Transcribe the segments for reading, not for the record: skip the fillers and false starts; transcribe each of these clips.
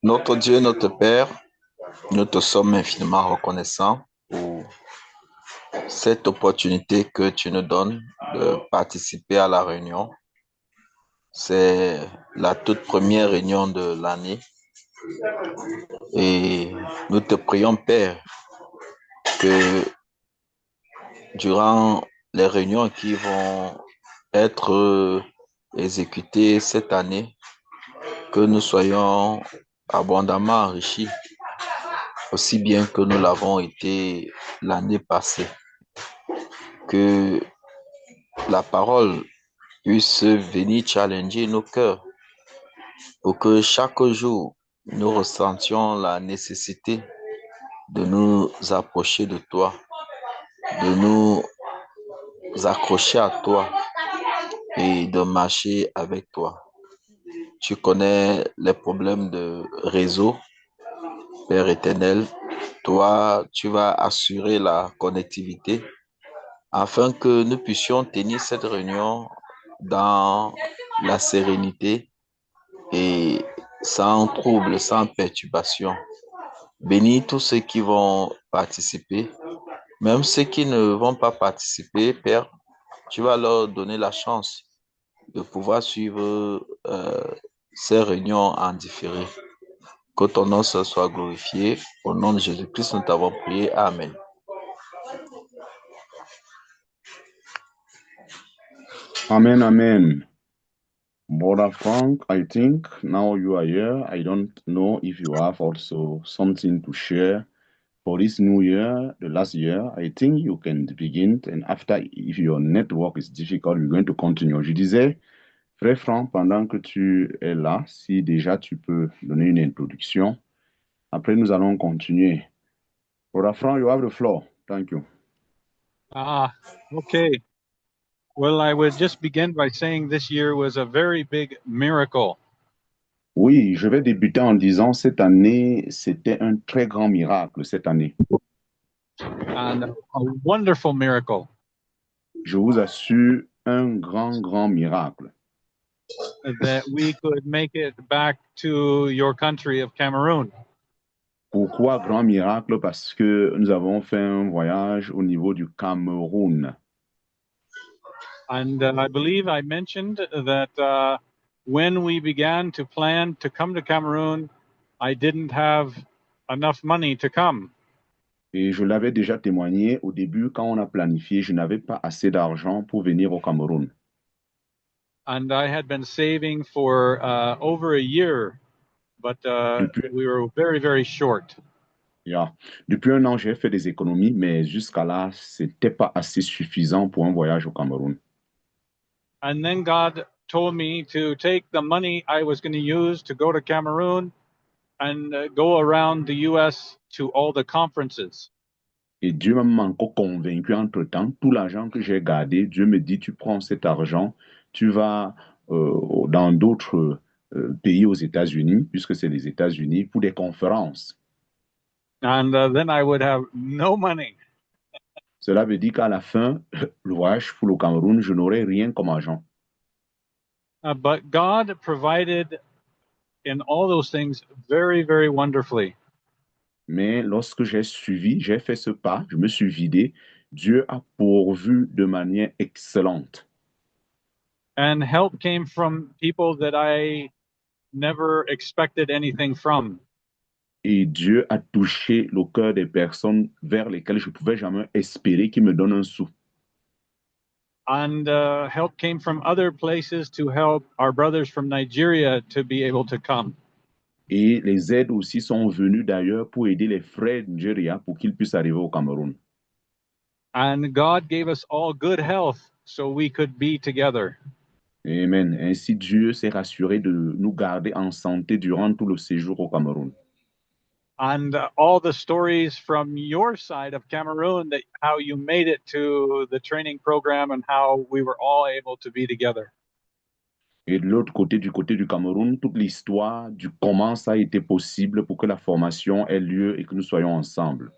Notre Dieu, notre Père, nous te sommes infiniment reconnaissants pour cette opportunité que tu nous donnes de participer à la réunion. C'est la toute première réunion de l'année et nous te prions, Père, que durant les réunions qui vont être exécutées cette année, que nous soyons abondamment enrichis, aussi bien que nous l'avons été l'année passée. Que la parole puisse venir challenger nos cœurs pour que chaque jour nous ressentions la nécessité de nous approcher de toi, de nous accrocher à toi et de marcher avec toi. Tu connais les problèmes de réseau, Père éternel. Toi, tu vas assurer la connectivité afin que nous puissions tenir cette réunion dans la sérénité et sans trouble, sans perturbation. Bénis tous ceux qui vont participer, même ceux qui ne vont pas participer, Père, tu vas leur donner la chance de pouvoir suivre ces réunions en différé. Que ton nom soit glorifié. Au nom de Jésus-Christ, nous t'avons prié. Amen. Amen, amen. Brother Frank, I think now you are here. I don't know if you have also something to share for this new year, the last year. I think you can begin, and after, if your network is difficult, we're going to continue. Je disais, frère Frank, pendant que tu es là, si déjà tu peux donner une introduction, après nous allons continuer. Brother Frank, you have the floor. Thank you. Okay. Well, I would just begin by saying this year was a very big miracle. Oui, je vais débuter en disant cette année, c'était un très grand miracle cette année. And a wonderful miracle Je vous assure, un grand, grand miracle. that we could make it back to your country of Cameroon. Pourquoi grand miracle? Parce que nous avons fait un voyage au niveau du Cameroun. And I believe I mentioned that when we began to plan to come to Cameroon, I didn't have enough money to come. Et je l'avais déjà témoigné au début, quand on a planifié, je n'avais pas assez d'argent pour venir au Cameroun. And I had been saving for over a year, but Depuis, we were very, very short. yeah. Depuis un an, j'ai fait des économies, mais jusqu'à là, c'était pas assez suffisant pour un voyage au Cameroun. And then God told me to take the money I was going to use to go to Cameroon and go around the US to all the conferences. Et Dieu m'a encore convaincu entre-temps, tout l'argent que j'ai gardé, Dieu me dit, tu prends cet argent, tu vas dans d'autres pays aux États-Unis, puisque c'est les États-Unis, pour des conférences. And then I would have no money. Cela veut dire qu'à la fin, le voyage pour le Cameroun, je n'aurai rien comme argent. But God provided in all those things very, very wonderfully. Mais lorsque j'ai suivi, j'ai fait ce pas, je me suis vidé, Dieu a pourvu de manière excellente. And help came from people that I never expected anything from. Et Dieu a touché le cœur des personnes vers lesquelles je ne pouvais jamais espérer qu'ils me donnent un sou. And help came from other places to help our brothers from Nigeria to be able to come. Et les aides aussi sont venues d'ailleurs pour aider les frères Nigeria pour qu'ils puissent arriver au Cameroun. And God gave us all good health so we could be together. Amen. Ainsi, Dieu s'est rassuré de nous garder en santé durant tout le séjour au Cameroun. And all the stories from your side of Cameroon, that how you made it to the training program and how we were all able to be together. Et de l'autre côté, du côté du Cameroun, toute l'histoire du comment ça a été possible pour que la formation ait lieu et que nous soyons ensemble.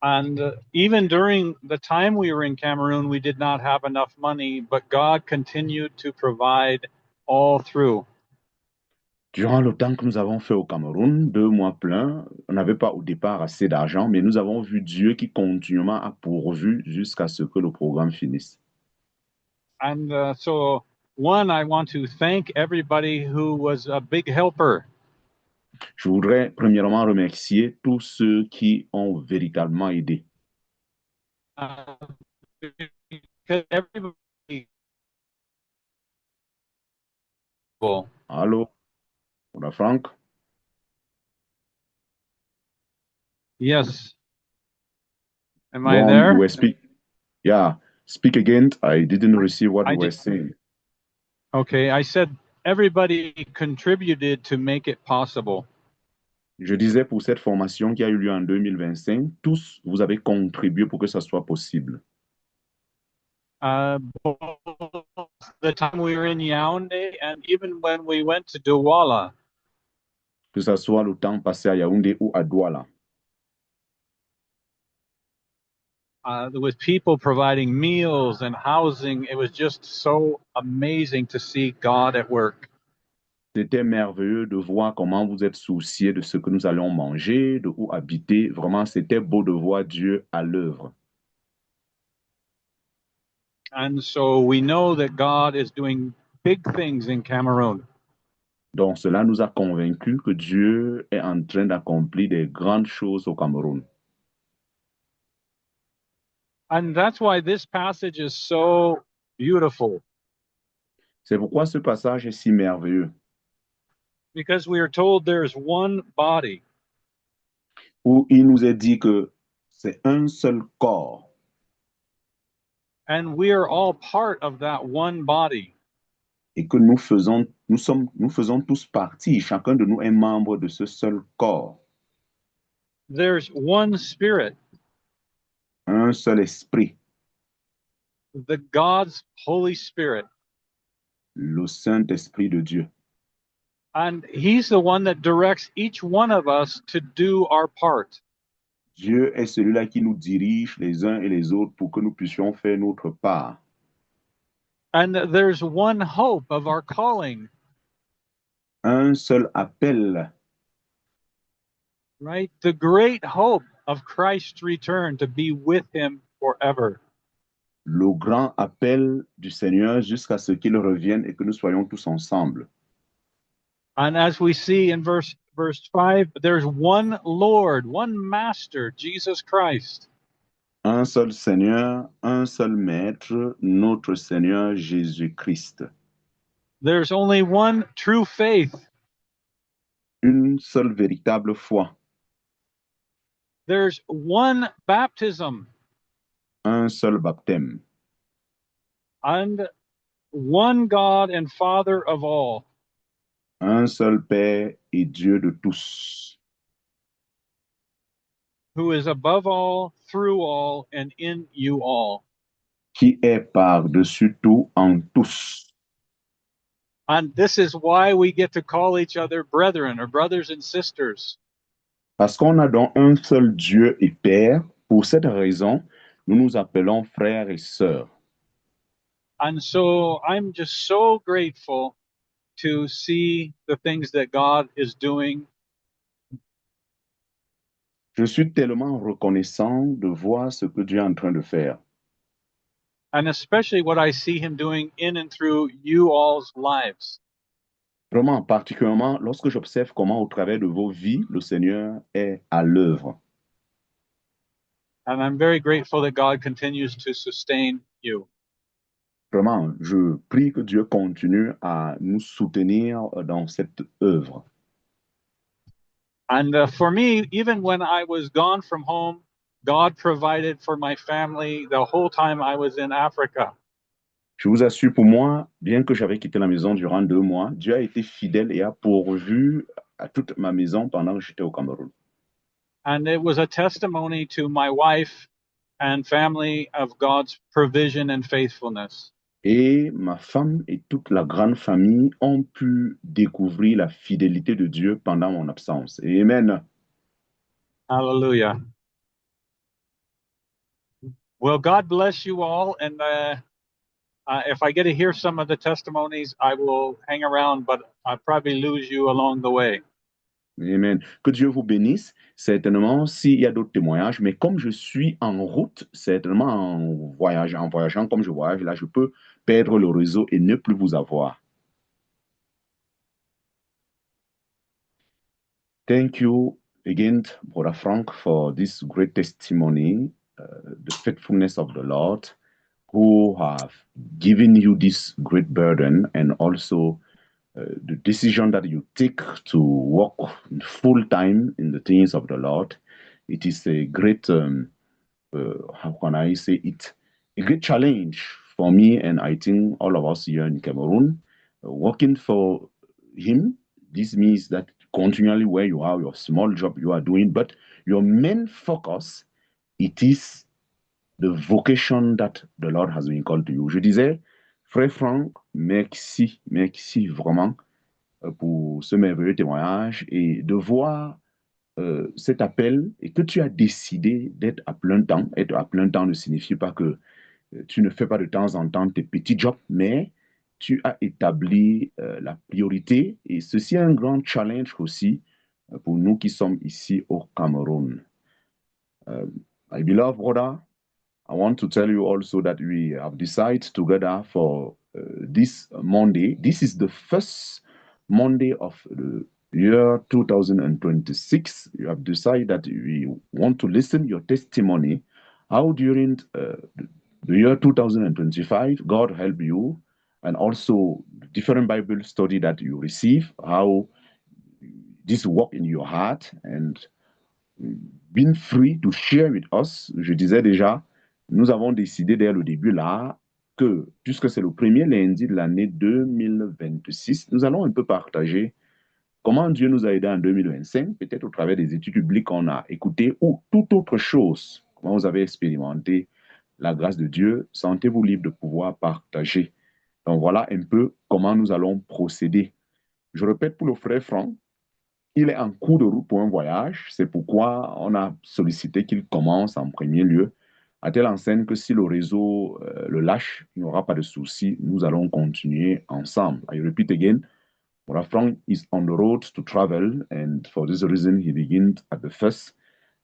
And even during the time we were in Cameroon, we did not have enough money, but God continued to provide all through. Durant le temps que nous avons fait au Cameroun, 2 mois pleins, on n'avait pas au départ assez d'argent, mais nous avons vu Dieu qui continuellement a pourvu jusqu'à ce que le programme finisse. And so, one, I want to thank everybody who was a big helper. Je voudrais premièrement remercier tous ceux qui ont véritablement aidé. Because everybody. Well, Allô, Brother Frank? yes. Am Go I on, you there? were speak. Yeah, speak again. I didn't receive what I you were did. saying. Okay, I said everybody contributed to make it possible. Je disais pour cette formation qui a eu lieu en 2025, tous, vous avez contribué pour que ça soit possible. Both the time we were in Yaoundé and even when we went to Douala. Que ça soit le temps passé à Yaoundé ou à Douala. There was people providing meals and housing. It was just so amazing to see God at work. C'était merveilleux de voir comment vous êtes souciés de ce que nous allons manger, de où habiter. Vraiment, c'était beau de voir Dieu à l'œuvre. And so we know that God is doing big things in Cameroon. Donc, cela nous a convaincus que Dieu est en train d'accomplir des grandes choses au Cameroun. And that's why this passage is so beautiful, C'est pourquoi ce passage est si merveilleux, because we are told there's one body. où il nous est dit que c'est un seul corps And we are all part of that one body. et que nous faisons tous partie, chacun de nous est membre de ce seul corps, There's one spirit, un seul esprit, the God's Holy Spirit. le Saint-Esprit de Dieu. And he's the one that directs each one of us to do our part. Dieu est celui-là qui nous dirige les uns et les autres pour que nous puissions faire notre part. And there's one hope of our calling, Un seul appel, right? The great hope of Christ's return to be with him forever. le grand appel du Seigneur jusqu'à ce qu'il revienne et que nous soyons tous ensemble. And as we see in verse 5, there's one Lord, one Master, Jesus Christ. Un seul Seigneur, un seul Maître, notre Seigneur Jésus-Christ. There's only one true faith. Une seule véritable foi. There's one baptism. Un seul baptême. And one God and Father of all. Un seul Père et Dieu de tous. Who is above all, through all, and in you all. Qui est par-dessus tout en tous. And this is why we get to call each other brethren or brothers and sisters. Parce qu'on a donc un seul Dieu et Père, pour cette raison, nous nous appelons frères et sœurs. And so I'm just so grateful to see the things that God is doing. Je suis tellement reconnaissant de voir ce que Dieu est en train de faire. And especially what I see him doing in and through you all's lives. Vraiment, particulièrement lorsque j'observe comment au travers de vos vies, le Seigneur est à l'œuvre. And I'm very grateful that God continues to sustain you. Vraiment, je prie que Dieu continue à nous soutenir dans cette œuvre. And for me, even when I was gone from home, God provided for my family the whole time I was in Africa. Je vous assure, pour moi, bien que j'avais quitté la maison durant 2 mois, Dieu a été fidèle et a pourvu à toute ma maison pendant que j'étais au Cameroun. And it was a testimony to my wife and family of God's provision and faithfulness. Et ma femme et toute la grande famille ont pu découvrir la fidélité de Dieu pendant mon absence. Amen. Hallelujah. Well, God bless you all. And If I get to hear some of the testimonies, I will hang around, but I'll probably lose you along the way. Amen. Que Dieu vous bénisse. Certainement, s'il y a d'autres témoignages, mais comme je suis en route, certainement en voyageant comme je voyage, là, je peux perdre le réseau et ne plus vous avoir. Thank you again, Brother Frank, for this great testimony, the faithfulness of the Lord, who have given you this great burden, and also the decision that you take to work full time in the things of the Lord. It is a great, how can I say it, a great challenge for me, and I think all of us here in Cameroon, working for Him. This means that continually where you are, your small job you are doing, but your main focus, it is the vocation that the Lord has been called to you. Je disais, Frère Franck, merci, merci vraiment pour ce merveilleux témoignage et de voir cet appel et que tu as décidé d'être à plein temps. Être à plein temps ne signifie pas que tu ne fais pas de temps en temps tes petits jobs, mais tu as établi la priorité et ceci est un grand challenge aussi pour nous qui sommes ici au Cameroun. My beloved brother, I want to tell you also that we have decided together for this Monday. This is the first Monday of the year 2026. You have decided that we want to listen your testimony, how during the year 2025, God help you, and also different Bible study that you receive, how this work in your heart, and being free to share with us. Je disais déjà, nous avons décidé dès le début là que, puisque c'est le premier lundi de l'année 2026, nous allons un peu partager comment Dieu nous a aidés en 2025, peut-être au travers des études bibliques qu'on a écoutées ou toute autre chose, comment vous avez expérimenté la grâce de Dieu. Sentez-vous libre de pouvoir partager. Donc voilà un peu comment nous allons procéder. Je répète pour le frère Franck, il est en cours de route pour un voyage. C'est pourquoi on a sollicité qu'il commence en premier lieu, à telle enseigne que si le réseau le lâche, il n'y aura pas de souci. Nous allons continuer ensemble. I repeat again, Brother Frank is on the road to travel, and for this reason, he begins at the first.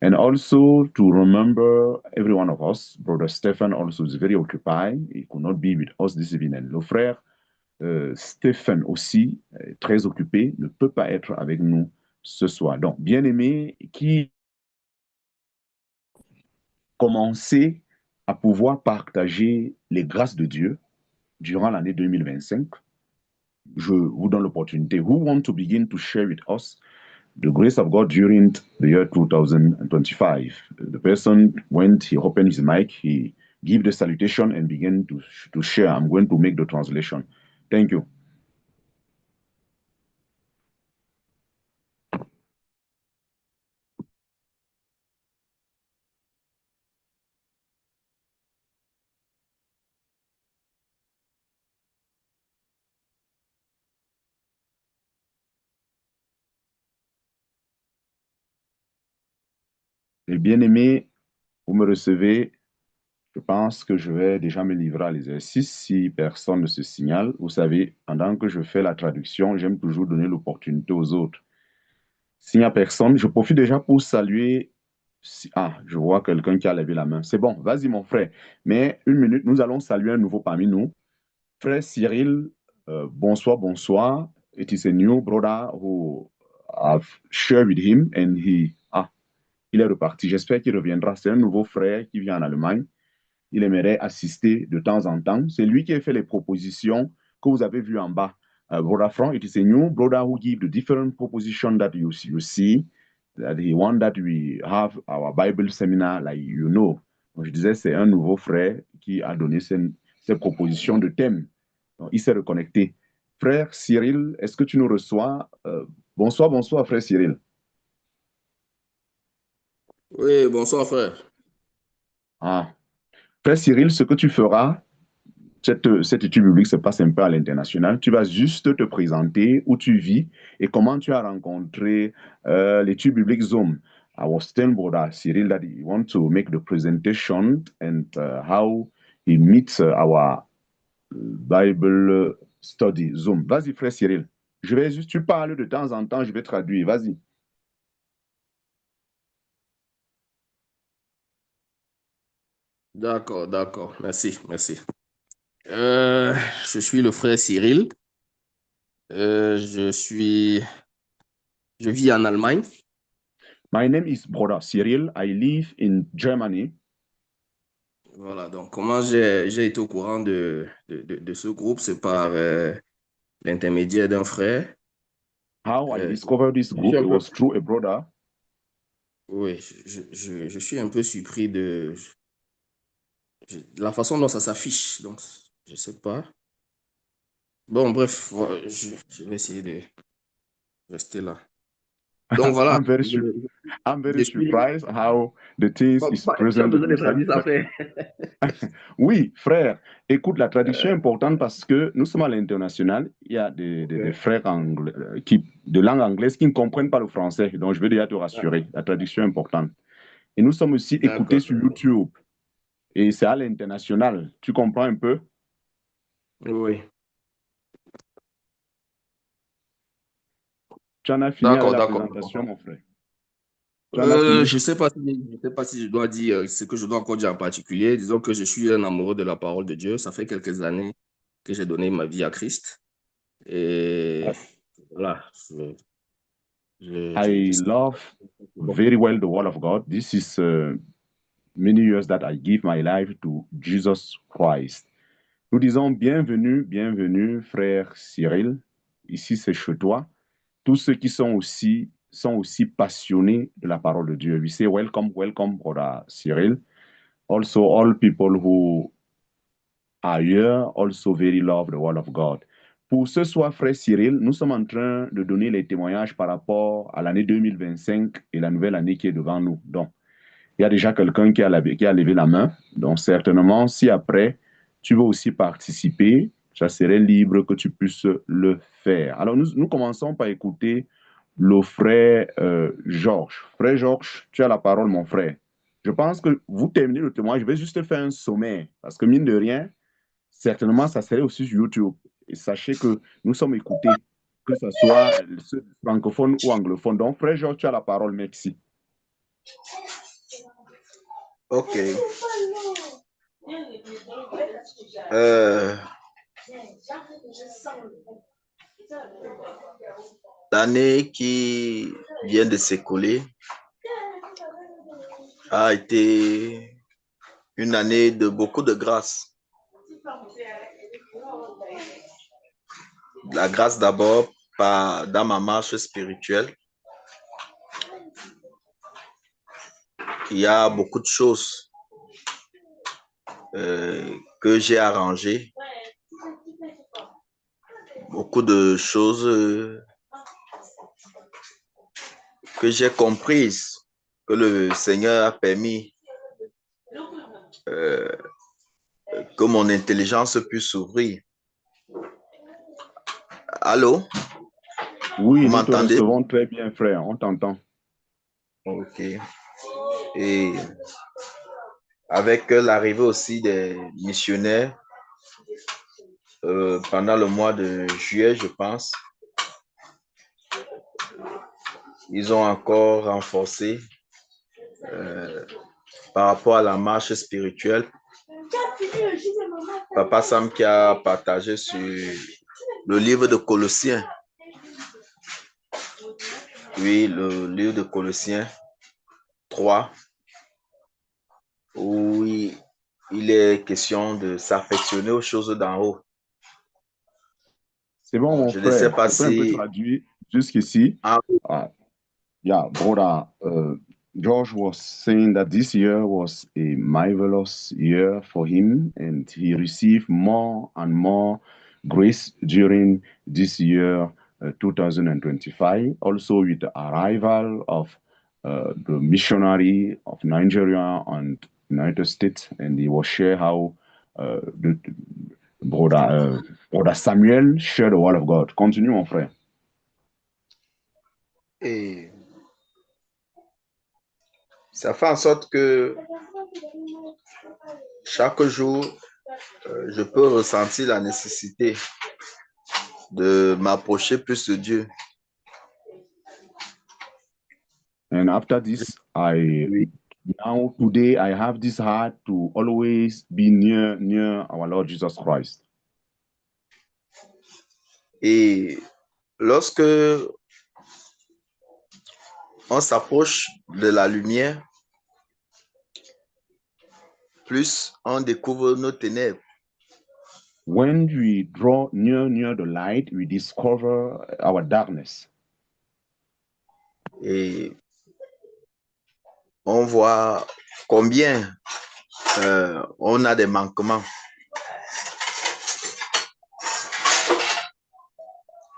And also to remember every one of us, Brother Stephen also is very occupied. He could not be with us this evening. Le frère Stephen aussi, très occupé, ne peut pas être avec nous ce soir. Donc, bien-aimé, qui commençait à pouvoir partager les grâces de Dieu durant l'année 2025, je vous donne l'opportunité. Who want to begin to share with us the grace of God during the year 2025? The person, when he opened his mic, he gave the salutation and began to share. I'm going to make the translation. Thank you. Et bien-aimé, vous me recevez. Je pense que je vais déjà me livrer à l'exercice si personne ne se signale. Vous savez, pendant que je fais la traduction, j'aime toujours donner l'opportunité aux autres. S'il n'y a personne, je profite déjà pour saluer. Ah, je vois quelqu'un qui a levé la main. C'est bon, vas-y mon frère. Mais une minute, nous allons saluer un nouveau parmi nous. Frère Cyril, bonsoir, bonsoir. It is a new brother who I've shared with him and il est reparti. J'espère qu'il reviendra. C'est un nouveau frère qui vient en Allemagne. Il aimerait assister de temps en temps. C'est lui qui a fait les propositions que vous avez vues en bas. Brother Frank, it is a new brother who give the different proposition that you see, that he want that we have our Bible seminar, like you know. Donc, je disais, c'est un nouveau frère qui a donné ces propositions de thème. Donc, il s'est reconnecté. Frère Cyril, est-ce que tu nous reçois? Bonsoir, bonsoir, frère Cyril. Oui, bonsoir, frère. Ah. Frère Cyril, ce que tu feras, cette étude biblique se passe un peu à l'international. Tu vas juste te présenter où tu vis et comment tu as rencontré l'étude biblique Zoom. I was telling Brother Cyril that he want to make the presentation and how he meets our Bible Study, Zoom. Vas-y, frère Cyril. Je vais juste, tu parles de temps en temps, je vais traduire. Vas-y. D'accord, d'accord. Merci, merci. Je suis le frère Cyril. Euh, je suis, je vis en Allemagne. My name is Brother Cyril. I live in Germany. Voilà, donc comment j'ai été au courant de ce groupe, c'est par l'intermédiaire d'un frère. How I Euh, discovered this je suis group, un it peu, was through a brother. oui, je suis un peu surpris de la façon dont ça s'affiche. Donc, je sais pas. Bon, bref, voilà, je vais essayer de rester là. Donc voilà, I'm very, I'm je very suis. surprised how the things is Tu as present besoin de inside. traduire ça, frère. Oui, frère, écoute, la traduction est importante parce que nous sommes à l'international. Il y a des Ok. frères anglais, de langue anglaise qui ne comprennent pas le français. Donc, je veux déjà te Ah, rassurer. La traduction est importante. Et nous sommes aussi écoutés d'accord, sur d'accord. YouTube. Et c'est à l'international. Tu comprends un peu? Oui. Tu en as fini avec D'accord, la d'accord, d'accord. présentation, mon frère. Tu en as fini? Je sais pas si je dois dire ce que je dois encore dire en particulier. Disons que je suis un amoureux de la parole de Dieu. Ça fait quelques années que j'ai donné ma vie à Christ. Et voilà, je I sais love pas. Bon. very well the Word of God. This is many years that I give my life to Jesus Christ. Nous disons bienvenue, bienvenue, frère Cyril. Ici, c'est chez toi. Tous ceux qui sont aussi passionnés de la parole de Dieu. We say welcome, welcome, brother Cyril. Also, all people who are here also very love the word of God. Pour ce soir, frère Cyril, nous sommes en train de donner les témoignages par rapport à l'année 2025 et la nouvelle année qui est devant nous. Donc, il y a déjà quelqu'un qui a levé la main. Donc, certainement, si après, tu veux aussi participer, ça serait libre que tu puisses le faire. Alors, nous commençons par écouter le frère Georges. Frère Georges, tu as la parole, mon frère. Je pense que vous terminez le témoignage. Je vais juste faire un sommaire. Parce que mine de rien, certainement, ça serait aussi sur YouTube. Et sachez que nous sommes écoutés, que ce soit francophone ou anglophone. Donc, frère Georges, tu as la parole. Merci. Ok. Euh, L'année qui vient de s'écouler a été une année de beaucoup de grâce. La grâce d'abord dans ma marche spirituelle. Il y a beaucoup de choses que j'ai arrangées, beaucoup de choses que j'ai comprises, que le Seigneur a permis que mon intelligence puisse s'ouvrir. Allô? Oui, Vous nous te m'entendez? recevons très bien, frère. On t'entend. Ok. Et avec l'arrivée aussi des missionnaires pendant le mois de juillet, je pense, ils ont encore renforcé par rapport à la marche spirituelle. Papa Sam qui a partagé sur le livre de Colossiens. Oui, le livre de Colossiens 3, où il est question de s'affectionner aux choses d'en haut. C'est bon, mon Je ne sais frère. pas Je peux un peu si... traduire jusqu'ici. Ah, Yeah, brother, George was saying that this year was a marvelous year for him, and he received more and more grace during this year, 2025. Also, with the arrival of the missionary of Nigeria and United States, and he will share how brother, brother Samuel shared the word of God. Continue, mon frère. et ça fait en sorte que chaque jour, je peux ressentir la nécessité de m'approcher plus de Dieu. And after this, Oui. now today I have this heart to always be near our Lord Jesus Christ. Et lorsque on s'approche de la lumière, plus on découvre nos ténèbres. When we draw near the light, we discover our darkness. Et on voit combien on a des manquements.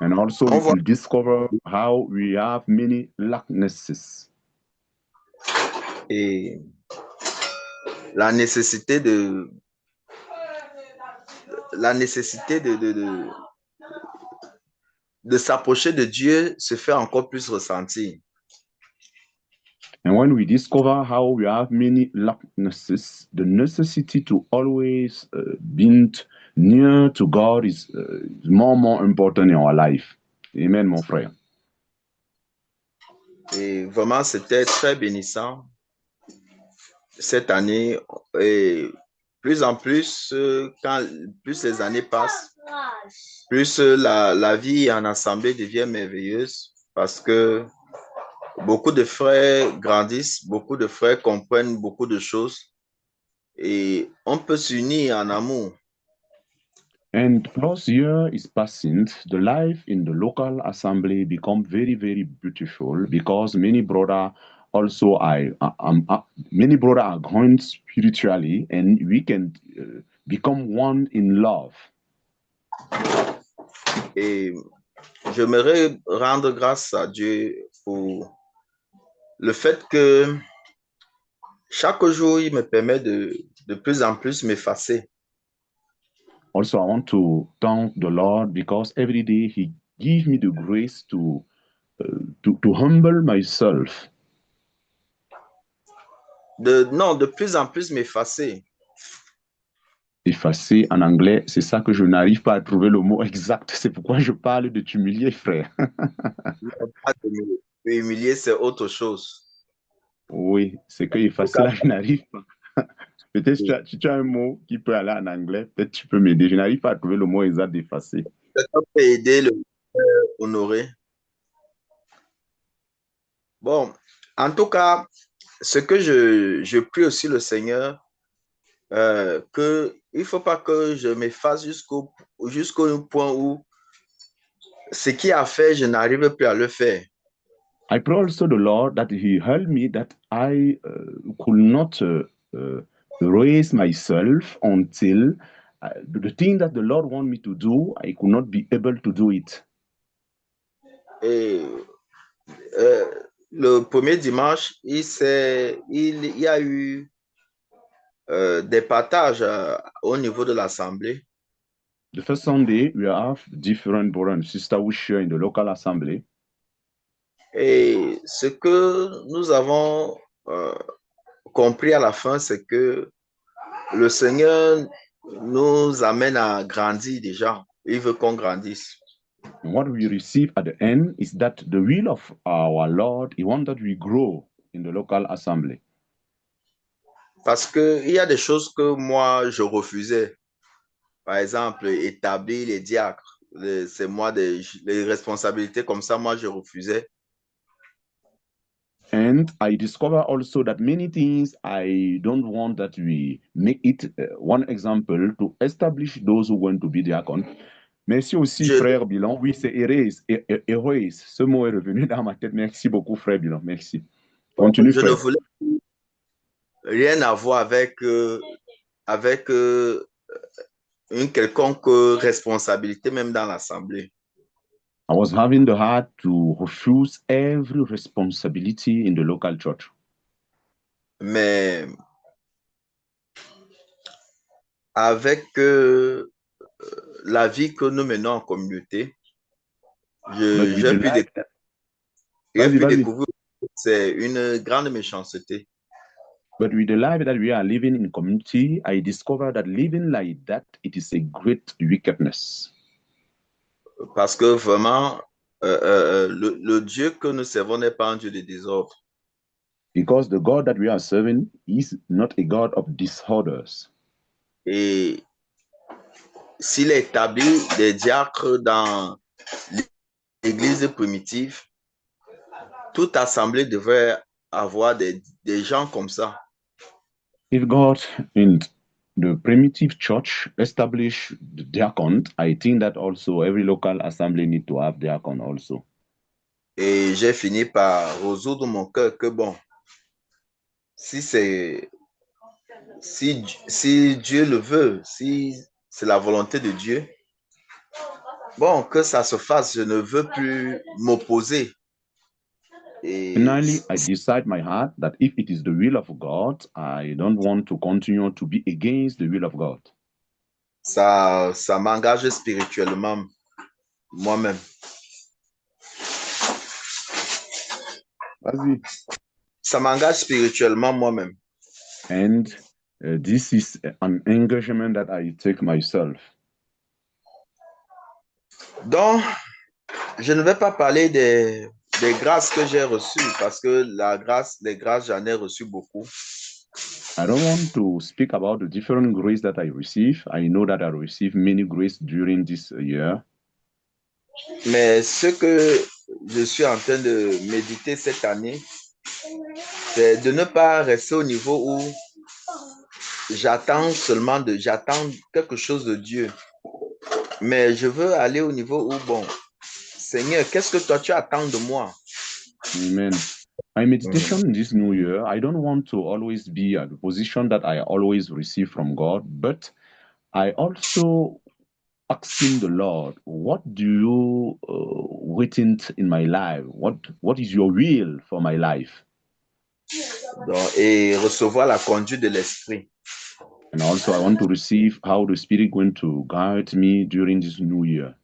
And also we will discover how we have many lacknesses. Et la nécessité de s'approcher de Dieu se fait encore plus ressentir. And when we discover how we have many lacknesses, the necessity to always be near to God is more important in our life. Amen, mon frère. Et vraiment, c'était très bénissant cette année. Et plus en plus, quand plus les années passent, plus la vie en assemblée devient merveilleuse parce que beaucoup de frères grandissent, beaucoup de frères comprennent beaucoup de choses et on peut s'unir en amour. And plus year is passing, the life in the local assembly become very, very beautiful because many brother also many brother are growing spiritually, and we can become one in love. Et j'aimerais rendre grâce à Dieu pour le fait que chaque jour, il me permet de plus en plus m'effacer. Also, I want to thank the Lord because every day He gives me the grace to humble myself. De plus en plus m'effacer. Effacer en anglais, c'est ça que je n'arrive pas à trouver le mot exact. C'est pourquoi je parle de t'humilier, frère. Humilier, c'est autre chose. Oui, c'est que effacer là, je n'arrive pas. Peut-être si tu as un mot qui peut aller en anglais, peut-être tu peux m'aider. Je n'arrive pas à trouver le mot exact d'effacer. Ça peut aider le Honoré. Bon, en tout cas, ce que je prie aussi le Seigneur, que il ne faut pas que je m'efface jusqu'au point où ce qu'il a fait, je n'arrive plus à le faire. I pray also the Lord that He help me that I could not raise myself until the thing that the Lord want me to do, I could not be able to do it. Et le premier dimanche, il y a eu des partages au niveau de l'Assemblée. The first Sunday, we have different brothers and sisters who share in the local assembly. Et ce que nous avons compris à la fin, c'est que le Seigneur nous amène à grandir déjà. Il veut qu'on grandisse. And what we receive at the end is that the will of our Lord, He wants that we grow in the local assembly. Parce qu'il y a des choses que moi, je refusais. Par exemple, établir les diacres. C'est moi, les responsabilités comme ça, moi, je refusais. And I discover also that many things I don't want that we make it one example to establish those who want to be diacon. Merci aussi, frère Bilan. Oui, c'est erase. Ce mot est revenu dans ma tête. Merci beaucoup, frère Bilan. Merci. Continue, je frère. ne voulais rien avoir avec une quelconque responsabilité, même dans l'Assemblée. I was having the heart to refuse every responsibility in the local church. Mais avec la vie que nous menons en communauté, j'ai pu découvrir que c'est une grande méchanceté. But with the life that we are living in community, I discovered that living like that, it is a great wickedness. Parce que vraiment, le Dieu que nous servons n'est pas un Dieu de désordre. Because the God that we are serving is not a God of disorders. Et s'il a établi des diacres dans l'église primitive, toute assemblée devrait avoir des gens comme ça. If God in the primitive church established the diacon, I think that also every local assembly need to have diacon also. Et j'ai fini par résoudre mon cœur que bon, si Dieu le veut, si c'est la volonté de Dieu, bon, que ça se fasse, je ne veux plus m'opposer. Finally, I decide my heart that if it is the will of God, I don't want to continue to be against the will of God. Ça m'engage spirituellement moi-même. Vas-y. Ça m'engage spirituellement moi-même. And this is an engagement that I take myself. Donc, je ne vais pas parler des grâces que j'ai reçues parce que les grâces, j'en ai reçu beaucoup. I don't want to speak about the different grace that I receive. I know that I received many grace during this year. Mais ce que je suis en train de méditer cette année, c'est de ne pas rester au niveau où j'attends quelque chose de Dieu. Mais je veux aller au niveau où, bon, Seigneur, qu'est-ce que toi tu attends de moi? Amen. My meditation this new year, I don't want to always be at the position that I always receive from God, but I also asking the Lord, what do you written in my life? What is your will for my life? Donc, et recevoir la conduite de l'Esprit. And also I want to receive how the Spirit going to guide me during this new year.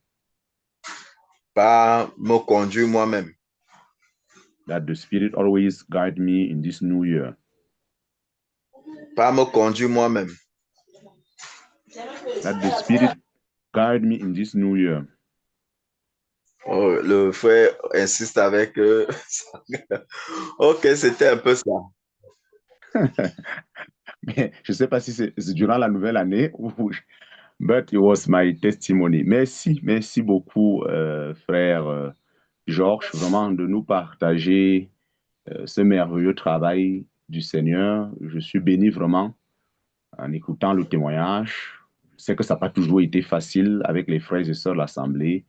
Pas me conduire moi-même. That the Spirit always guide me in this new year. Pas me conduire moi-même. That the Spirit guide me in this new year. Oh, le frère insiste avec ok, c'était un peu ça. Mais je ne sais pas si c'est durant la nouvelle année ou but it was my testimony. Merci beaucoup, frère Georges, vraiment de nous partager ce merveilleux travail du Seigneur. Je suis béni vraiment en écoutant le témoignage. Je sais que ça n'a pas toujours été facile avec les frères et sœurs de l'Assemblée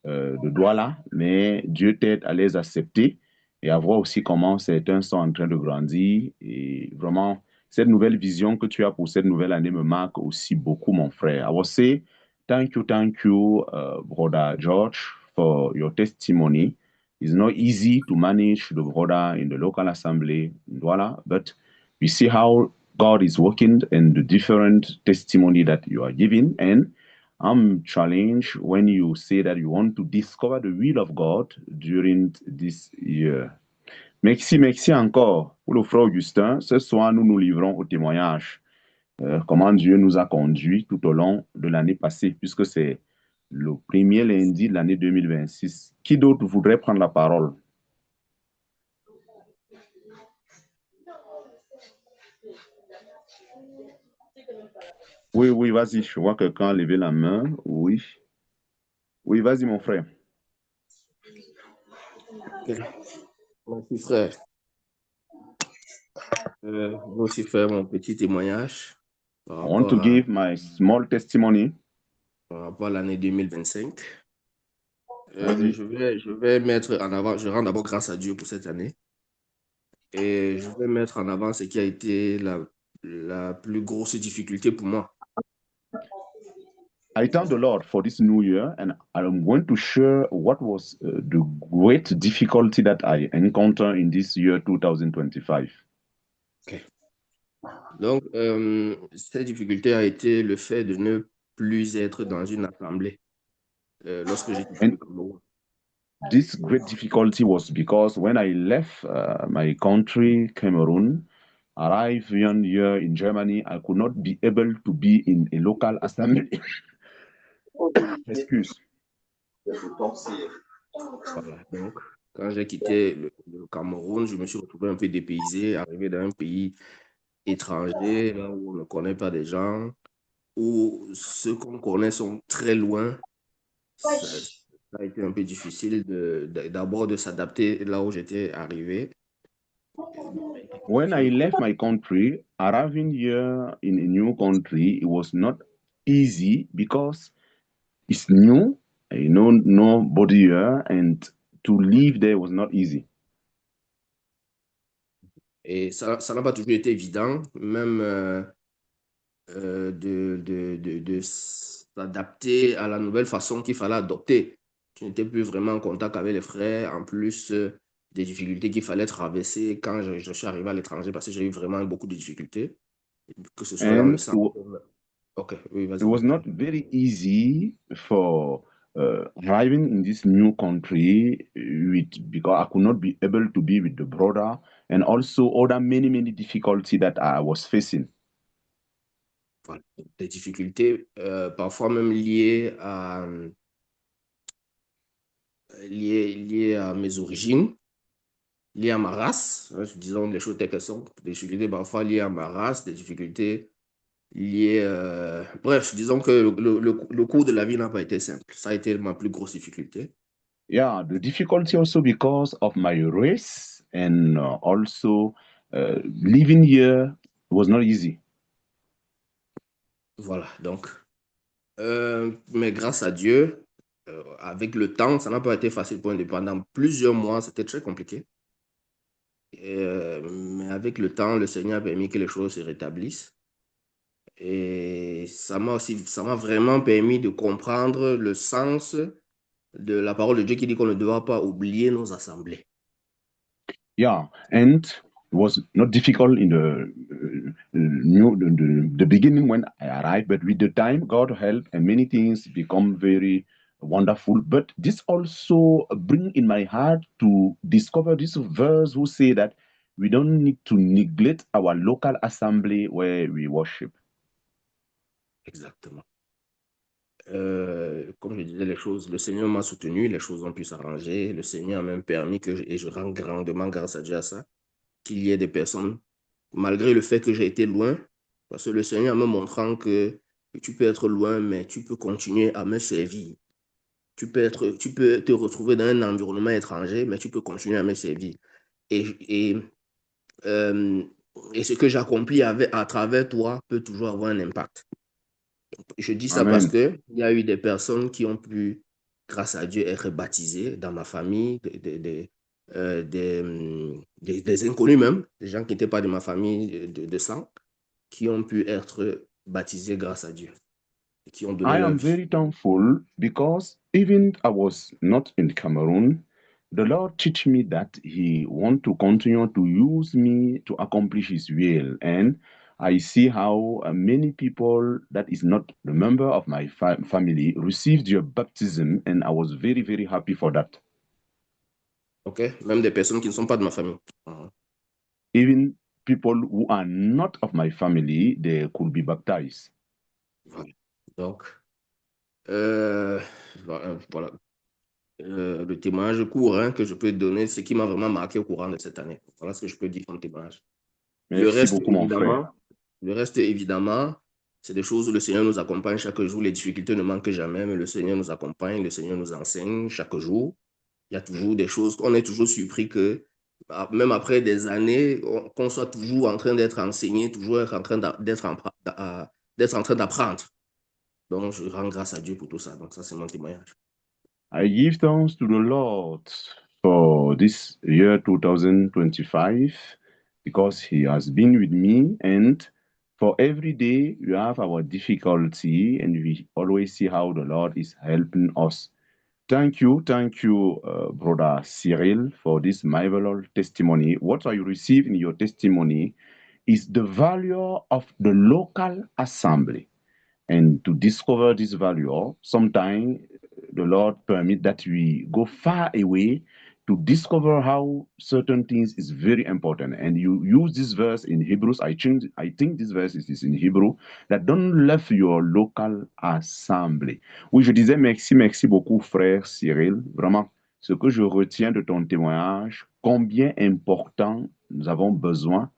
de Douala, mais Dieu t'aide à les accepter et à voir aussi comment certains sont en train de grandir. Et vraiment, cette nouvelle vision que tu as pour cette nouvelle année me marque aussi beaucoup, mon frère. I will say thank you, brother George, for your testimony. It's not easy to manage the brother in the local assembly in Douala, but we see how God is working and the different testimony that you are giving. And I'm challenged when you say that you want to discover the will of God during this year. Merci encore pour le frère Augustin. Ce soir, nous nous livrons au témoignage. Comment Dieu nous a conduits tout au long de l'année passée, puisque c'est le premier lundi de l'année 2026. Qui d'autre voudrait prendre la parole? Oui, vas-y, je vois quelqu'un lever la main. Oui, vas-y, mon frère. Merci, frère. Moi aussi faire mon petit témoignage I want to give my small testimony. Par rapport à l'année 2025. Je vais mettre en avant, je rends d'abord grâce à Dieu pour cette année. Et je vais mettre en avant ce qui a été la plus grosse difficulté pour moi. I thank the Lord for this new year, and I'm going to share what was the great difficulty that I encountered in this year 2025. Okay. Donc, cette difficulté a été le fait de ne plus être dans une assemblée lorsque j'étais au Cameroun. This great difficulty was because when I left my country, Cameroon, arrived here in Germany, I could not be able to be in a local assembly. Excuse. Voilà. Donc, quand j'ai quitté le Cameroun, je me suis retrouvé un peu dépaysé, arrivé dans un pays étranger, là où on ne connaît pas des gens, où ceux qu'on connaît sont très loin. Ça a été un peu difficile d'abord de s'adapter là où j'étais arrivé. When I left my country, arriving here in a new country, it was not easy because it's new. I know nobody here, and to live there was not easy. Et ça n'a pas toujours été évident, même de s'adapter à la nouvelle façon qu'il fallait adopter. Je n'étais plus vraiment en contact avec les frères, en plus des difficultés qu'il fallait traverser quand je suis arrivé à l'étranger, parce que j'ai eu vraiment beaucoup de difficultés, que ce soit dans le And sens. Ok, oui, it vas-y. was not very easy for arriving in this new country because I could not be able to be with the brother and also other many difficulties that I was facing. Voilà. Des difficultés parfois même liées à mes origines, liées à ma race, hein, disons les choses telles qu'elles sont, des difficultés parfois liées à ma race, des difficultés liées... bref, disons que le cours de la vie n'a pas été simple. Ça a été ma plus grosse difficulté. Yeah, the difficulty also because of my race and also living here was not easy. Voilà, donc, mais grâce à Dieu, avec le temps, ça n'a pas été facile pour moi. Pendant plusieurs mois, c'était très compliqué. Mais avec le temps, le Seigneur a permis que les choses se rétablissent. Et ça m'a vraiment permis de comprendre le sens de la parole de Dieu qui dit qu'on ne doit pas oublier nos assemblées. Yeah, and it was not difficult in the beginning when I arrived, but with the time, God helped, and many things become very wonderful. But this also bring in my heart to discover this verse who say that we don't need to neglect our local assembly where we worship. Exactement. Comme je disais, le Seigneur m'a soutenu, les choses ont pu s'arranger. Le Seigneur a même permis et je rends grandement grâce à Dieu à ça, qu'il y ait des personnes, malgré le fait que j'ai été loin, parce que le Seigneur me montrant que tu peux être loin, mais tu peux continuer à me servir. Tu peux te retrouver dans un environnement étranger, mais tu peux continuer à me servir. Et ce que j'accomplis à travers toi peut toujours avoir un impact. Je dis ça parce Amen. qu'il y a eu des personnes qui ont pu, grâce à Dieu, être baptisées dans ma famille, des inconnus même, des gens qui n'étaient pas de ma famille de sang, qui ont pu être baptisés grâce à Dieu, et qui ont donné I leur am vie. very thankful because even I was not in Cameroon, the Lord teach me that He want to continue to use me to accomplish His will, and I see how many people that is not the member of my family received your baptism, and I was very happy for that. Ok, même des personnes qui ne sont pas de ma famille. Even people who are not of my family, they could be baptized. Voilà. Donc, voilà. Le témoignage court hein, que je peux donner, ce qui m'a vraiment marqué au courant de cette année. Voilà ce que je peux dire comme témoignage. Merci beaucoup, mon frère. Le reste, évidemment, c'est des choses où le Seigneur nous accompagne chaque jour. Les difficultés ne manquent jamais, mais le Seigneur nous accompagne, le Seigneur nous enseigne chaque jour. Il y a toujours des choses, on est toujours surpris que, même après des années, qu'on soit toujours en train d'être enseigné, toujours en train d'être en train d'apprendre. Donc, je rends grâce à Dieu pour tout ça. Donc, ça, c'est mon témoignage. I give thanks to the Lord for this year 2025 because He has been with me, and for every day we have our difficulty, and we always see how the Lord is helping us. Thank you, Brother Cyril, for this marvelous testimony. What I receive in your testimony is the value of the local assembly. And to discover this value, sometimes the Lord permit that we go far away to discover how certain things is very important. And you use this verse in Hebrews. I think this verse is in Hebrew, that don't leave your local assembly. Oui, je disais merci beaucoup, frère Cyril. Vraiment, ce que je retiens de ton témoignage, combien important nous avons besoin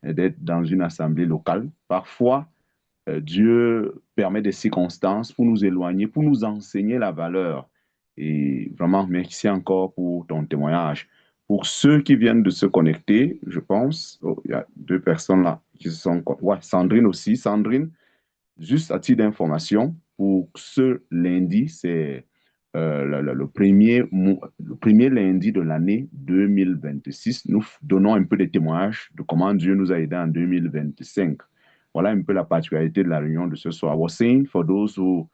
d'être dans une assemblée locale. Parfois, Dieu permet des circonstances pour nous éloigner, pour nous enseigner la valeur. Et vraiment, merci encore pour ton témoignage. Pour ceux qui viennent de se connecter, je pense, oh, il y a deux personnes là qui se sont... Ouais, Sandrine aussi. Sandrine, juste à titre d'information, pour ce lundi, c'est le premier lundi de l'année 2026. Nous donnons un peu des témoignages de comment Dieu nous a aidés en 2025. Voilà un peu la particularité de la réunion de ce soir. I was saying, for those who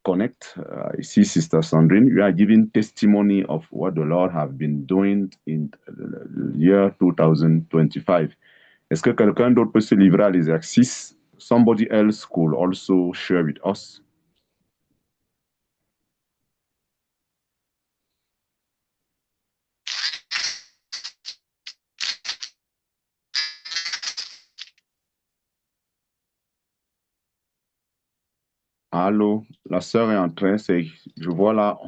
connect, I see Sister Sandrine, you are giving testimony of what the Lord have been doing in the year 2025. Est-ce que quelqu'un d'autre peut se livrer à l'exercice? Somebody else could also share with us. Allô, la sœur est en train, je vois là,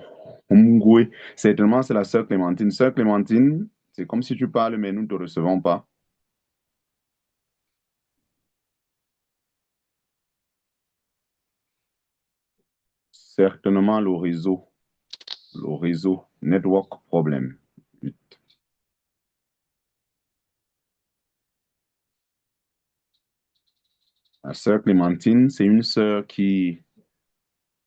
Mungwe. Certainement, c'est la sœur Clémentine. Sœur Clémentine, c'est comme si tu parles, mais nous ne te recevons pas. Certainement le réseau, network problem. La sœur Clémentine, c'est une sœur qui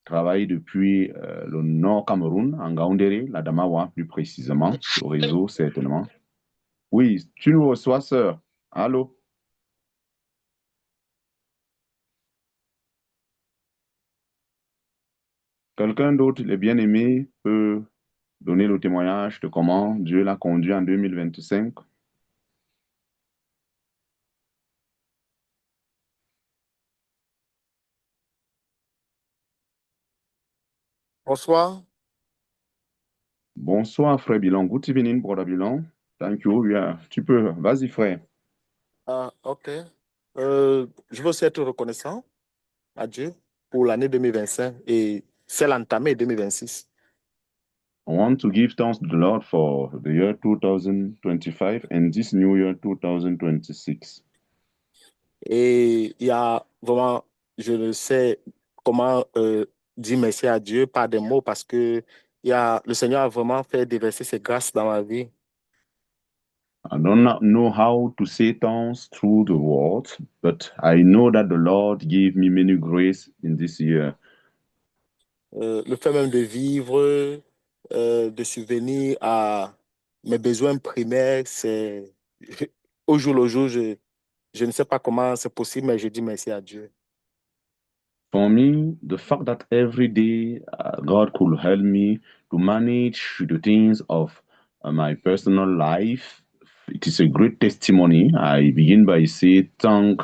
travaille depuis le nord Cameroun, en Gaoundéré, la Damawa plus précisément, le réseau certainement. Oui, tu nous reçois, sœur. Allô? Quelqu'un d'autre, les bien-aimés, peut donner le témoignage de comment Dieu l'a conduit en 2025? Bonsoir. Bonsoir, frère Bilan. Good evening, brother Bilan. Thank you. Yeah, tu peux. Vas-y, frère. Ah, ok. Je veux aussi être reconnaissant à Dieu pour l'année 2025 et celle entamée 2026. I want to give thanks to the Lord for the year 2025 and this new year 2026. Et il y a vraiment, je ne sais comment dire merci à Dieu par des mots parce que le Seigneur a vraiment fait déverser ses grâces dans ma vie. I don't know how to say thanks through the words, but I know that the Lord gave me many grace in this year. Le fait même de vivre, de subvenir à mes besoins primaires, c'est au jour le jour, je ne sais pas comment c'est possible, mais je dis merci à Dieu. For me, the fact that every day God could help me to manage the things of my personal life, it is a great testimony. I begin by saying thank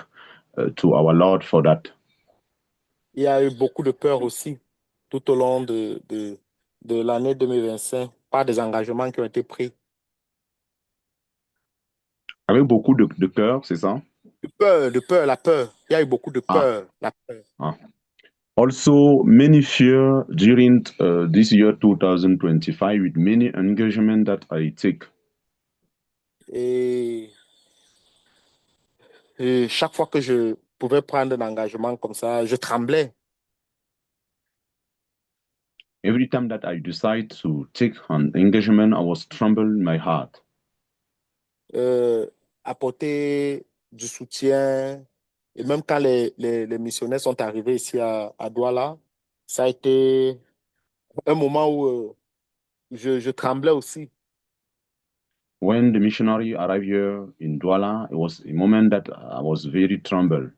to our Lord for that. Il y a eu beaucoup de peur aussi tout au long de l'année 2025 par des engagements qui ont été pris. Avec beaucoup de cœur, c'est ça? De peur, la peur. Il y a eu beaucoup de Ah, peur, la peur. ah. Also, many fear during this year 2025 with many engagement that I take. Et, et chaque fois que je pouvais prendre un engagement comme ça, je tremblais. Every time that I decide to take an engagement, I was trembling in my heart. Apporter du soutien. Et même quand les missionnaires sont arrivés ici à Douala, ça a été un moment où je tremblais aussi. When the missionary arrived here in Douala, it was a moment that I was very trembled.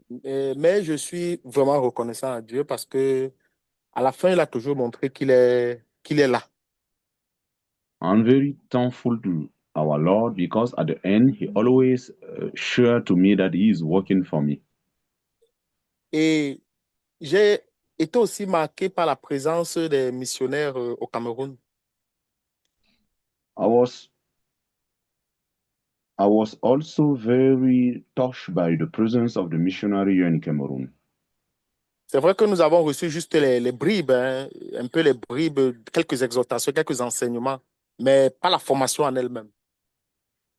Mais je suis vraiment reconnaissant à Dieu parce que à la fin, il a toujours montré qu'il est là. I'm very thankful to our Lord because at the end, He always sure to me that He is working for me. Et j'ai été aussi marqué par la présence des missionnaires au Cameroun. I was also very touched by the presence of the missionary here in Cameroon. C'est vrai que nous avons reçu juste les bribes, hein, un peu les bribes, quelques exhortations, quelques enseignements, mais pas la formation en elle-même.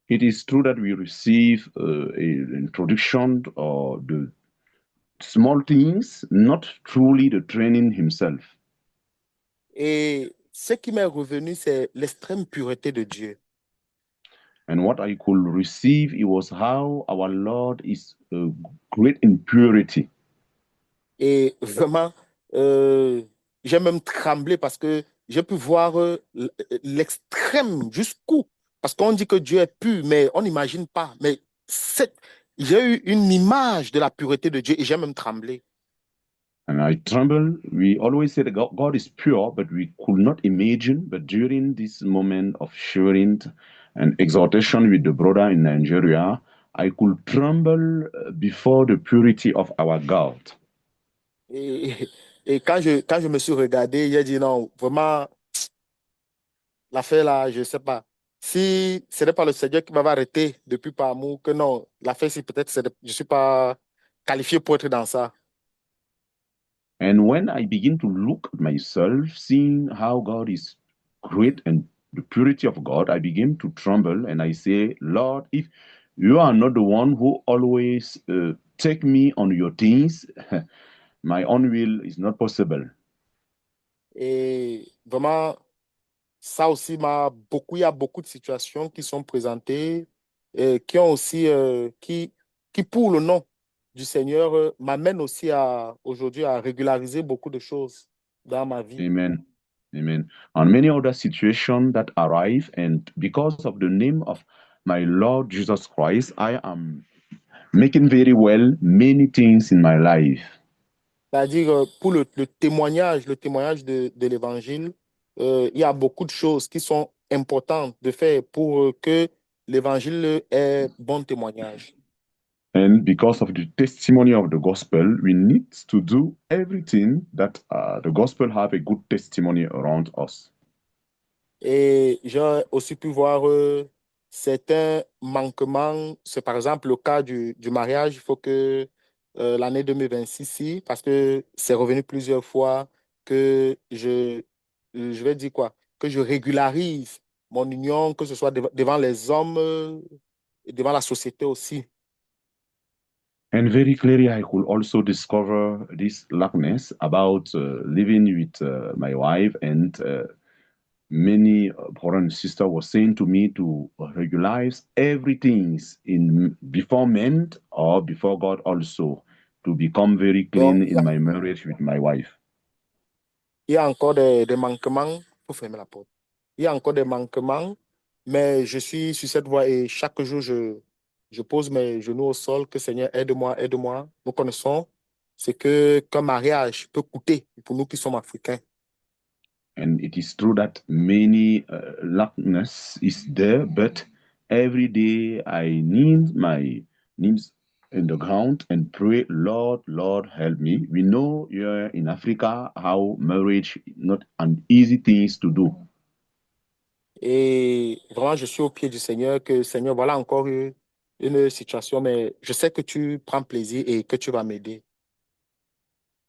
It is true that we receive an introduction or the small things, not truly the training himself. Et ce qui m'est revenu, c'est l'extrême pureté de Dieu. And what I could receive, it was how our Lord is great in purity. Et vraiment, j'ai même tremblé parce que j'ai pu voir l'extrême jusqu'où. Parce qu'on dit que Dieu est pur, mais on n'imagine pas. Mais j'ai eu une image de la pureté de Dieu et j'ai même tremblé. And I tremble. We always say that God is pure, but we could not imagine. But during this moment of sharing and exhortation with the brother in Nigeria, I could tremble before the purity of our God. Et, et quand je me suis regardé, j'ai dit non, vraiment, l'affaire là, je ne sais pas. Si ce n'est pas le Seigneur qui m'avait arrêté depuis par amour, que non, l'affaire, si peut-être je ne suis pas qualifié pour être dans ça. And when I begin to look at myself, seeing how God is great and the purity of God, I begin to tremble and I say, Lord, if you are not the one who always take me on your things, my own will is not possible. Et vraiment, ça aussi il y a beaucoup de situations qui sont présentées, qui ont aussi, qui pour le nom du Seigneur, m'amènent aussi aujourd'hui à régulariser beaucoup de choses dans ma vie. Amen. Amen. And many other situations that arrive, and because of the name of my Lord Jesus Christ, I am making very well many things in my life. C'est-à-dire, pour le témoignage de l'Évangile, il y a beaucoup de choses qui sont importantes de faire pour que l'Évangile ait bon témoignage. And because of the testimony of the gospel, we need to do everything that the gospel have a good testimony around us. Et j'ai aussi pu voir certains manquements. C'est par exemple le cas du mariage. Il faut que l'année 2026, parce que c'est revenu plusieurs fois, que je vais dire quoi? Que je régularise mon union, que ce soit devant les hommes et devant la société aussi. And very clearly, I could also discover this lackness about living with my wife, and many brother and sister was saying to me to regularize everything in before men or before God also to become very Donc, clean in my marriage with my wife. il y a encore des manquements. Il faut fermer la porte. Il y a encore des manquements, mais je suis sur cette voie et chaque jour, je pose mes genoux au sol, que Seigneur, aide-moi, aide-moi. Nous connaissons ce qu'un mariage peut coûter pour nous qui sommes africains. And it is true that many lackness is there, but every day I need my knees in the ground and pray, Lord, Lord, help me. We know here in Africa how marriage is not an easy thing to do. Et vraiment, je suis au pied du Seigneur, que Seigneur, voilà encore une situation, mais je sais que tu prends plaisir et que tu vas m'aider.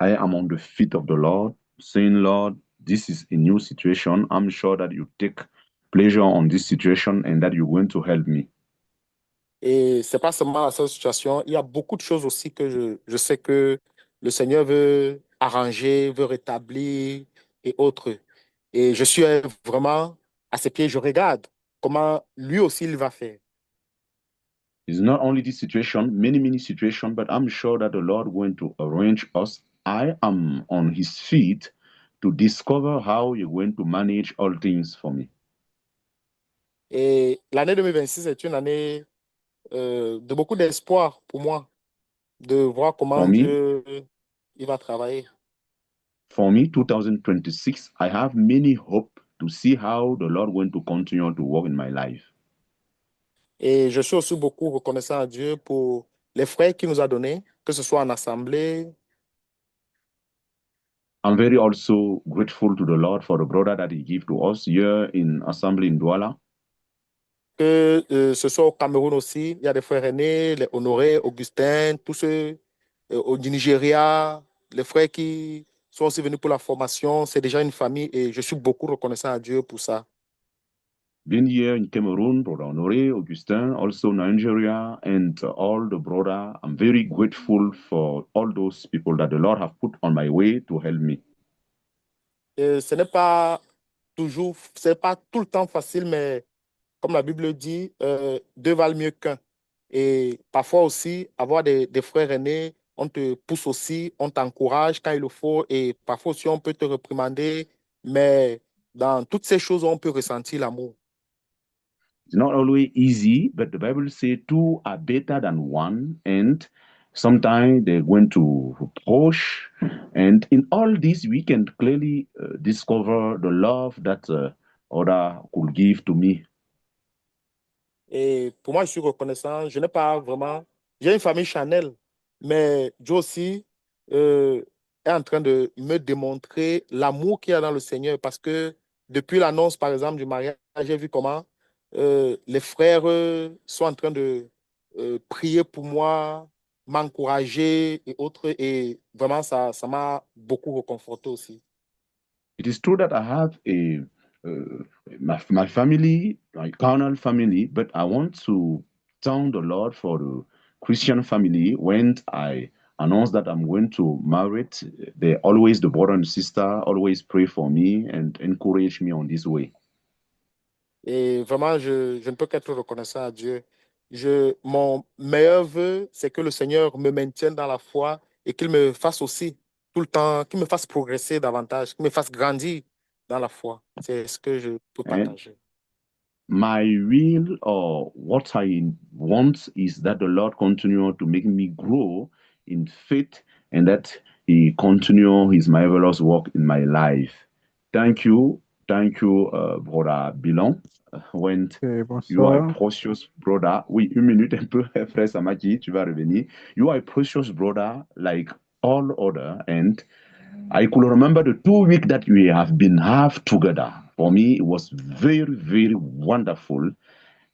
I am on the feet of the Lord, saying, Lord, this is a new situation. I'm sure that you take pleasure on this situation and that you're going to help me. Et c'est pas seulement la seule situation, il y a beaucoup de choses aussi que je sais que le Seigneur veut arranger, veut rétablir et autres. Et je suis vraiment à ses pieds, je regarde comment lui aussi il va faire. It's not only this situation, many, many situations, but I'm sure that the Lord going to arrange us. I am on his feet to discover how you're going to manage all things for me. Et l'année 2026 est une année de beaucoup d'espoir pour moi, de voir comment For me, Dieu il va travailler. for me, 2026, I have many hope to see how the Lord going to continue to work in my life. Et je suis aussi beaucoup reconnaissant à Dieu pour les frères qu'il nous a donnés, que ce soit en assemblée. I'm very also grateful to the Lord for the brother that he gave to us here in Assembly in Douala. que ce soit au Cameroun aussi, il y a des frères aînés, les Honoré, Augustin, tous ceux au Nigeria, les frères qui sont aussi venus pour la formation. C'est déjà une famille et je suis beaucoup reconnaissant à Dieu pour ça. Been here in Cameroon, Brother Honore, Augustin, also Nigeria, and all the brother. I'm very grateful for all those people that the Lord have put on my way to help me. Ce n'est pas toujours, c'est pas tout le temps facile, mais comme la Bible dit, deux valent mieux qu'un. Et parfois aussi, avoir des frères aînés, on te pousse aussi, on t'encourage quand il le faut. Et parfois aussi, on peut te réprimander. Mais dans toutes ces choses, on peut ressentir l'amour. It's not always easy, but the Bible says two are better than one, and sometimes they're going to push. And in all this, we can clearly discover the love that other could give to me. Et pour moi, je suis reconnaissant. Je n'ai pas vraiment... J'ai une famille Chanel, mais Dieu aussi est en train de me démontrer l'amour qu'il y a dans le Seigneur parce que depuis l'annonce, par exemple, du mariage, j'ai vu comment les frères sont en train de prier pour moi, m'encourager et autres. Et vraiment, ça m'a beaucoup réconforté aussi. It is true that I have my family, my carnal family, but I want to thank the Lord for the Christian family. When I announce that I'm going to marry, they always, the brother and sister, always pray for me and encourage me on this way. Et vraiment, je ne peux qu'être reconnaissant à Dieu. Mon meilleur vœu, c'est que le Seigneur me maintienne dans la foi et qu'il me fasse aussi tout le temps, qu'il me fasse progresser davantage, qu'il me fasse grandir dans la foi. C'est ce que je peux And partager. my will or what I want is that the Lord continue to make me grow in faith and that He continue His marvelous work in my life. Thank you, brother Bilon. When you are a Bonsoir. precious brother, oui, une minute un peu, frère Samaki, tu vas revenir. You are a precious brother like all other, and I could remember the 2 weeks that we have been have together. For me, it was very, very wonderful.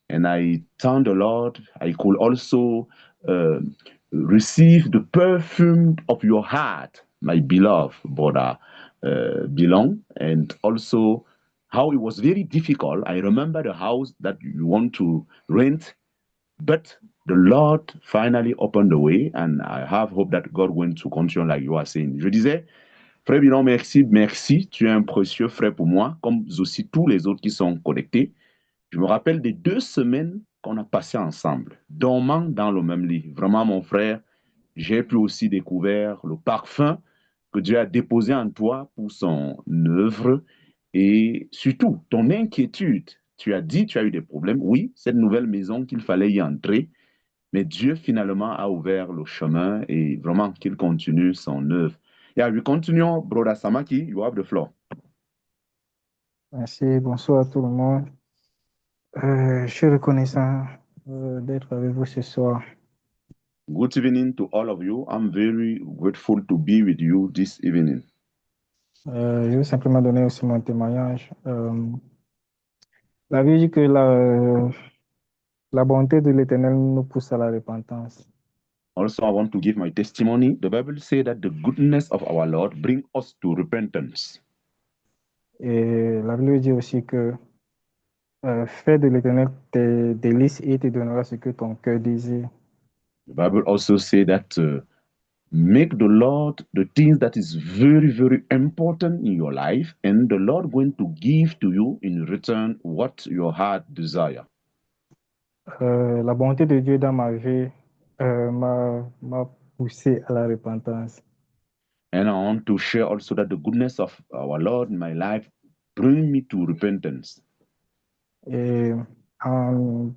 And I thank the Lord. I could also uh, receive the perfume of your heart, my beloved brother Belong. And also how it was very difficult. I remember the house that you want to rent, but the Lord finally opened the way. And I have hope that God going to continue like you are saying. Je disais, Frère Bilan, merci, merci. Tu es un précieux frère pour moi, comme aussi tous les autres qui sont connectés. Je me rappelle des 2 semaines qu'on a passées ensemble, dormant dans le même lit. Vraiment, mon frère, j'ai pu aussi découvrir le parfum que Dieu a déposé en toi pour son œuvre et surtout ton inquiétude. Tu as dit, tu as eu des problèmes. Oui, cette nouvelle maison qu'il fallait y entrer, mais Dieu finalement a ouvert le chemin et vraiment qu'il continue son œuvre. Yeah, we continue, Brother Samaki, you have the floor. Merci. Bonsoir à tout le monde. Je suis reconnaissant d'être avec vous ce soir. Good evening to all of you. I'm very grateful to be with you this evening. Je vais simplement donner aussi mon témoignage. La Bible dit que la bonté de l'Éternel nous pousse à la repentance. Also, I want to give my testimony. The Bible says that the goodness of our Lord bring us to repentance. Et la Bible dit aussi que fais de l'Éternel tes délices et il te donnera ce que ton cœur désire. The Bible also says that make the Lord the things that is very, very important in your life, and the Lord going to give to you in return what your heart desire. La bonté de Dieu dans ma vie m'a poussé à la repentance. And I want to share also that the goodness of our Lord in my life bring me to repentance. Et en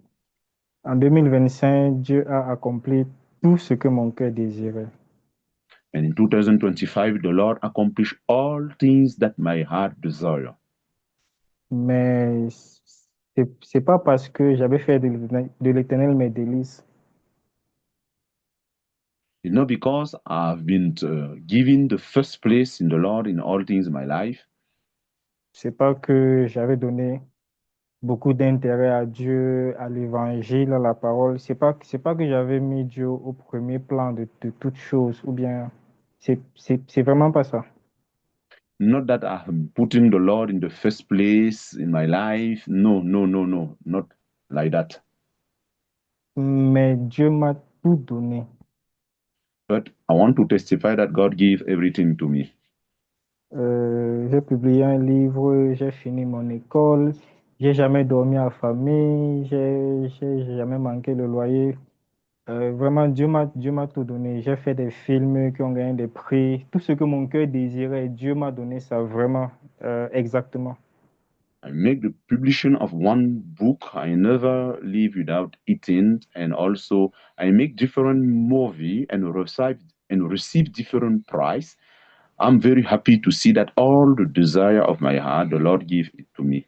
2025, Dieu a accompli tout ce que mon cœur désirait. And in 2025, the Lord accomplished all things that my heart desire. Mais c'est pas parce que j'avais fait de l'Éternel mes délices You know, because I've been given the first place in the Lord in all things in my life. c'est pas que j'avais donné beaucoup d'intérêt à Dieu, à l'évangile, à la parole. C'est pas que j'avais mis Dieu au premier plan de toutes choses, ou bien c'est vraiment pas ça. Not that I'm putting the Lord in the first place in my life. No, no, no, no, not like that. Mais Dieu m'a tout donné. But I want to testify that God gave everything to me. J'ai publié un livre, j'ai fini mon école, j'ai jamais dormi affamé, j'ai jamais manqué le loyer. Vraiment, Dieu m'a tout donné. J'ai fait des films qui ont gagné des prix. Tout ce que mon cœur désirait, Dieu m'a donné ça vraiment, exactement. I make the publication of one book. I never live without eating, and also I make different movie and receive different price. I'm very happy to see that all the desire of my heart, the Lord give it to me.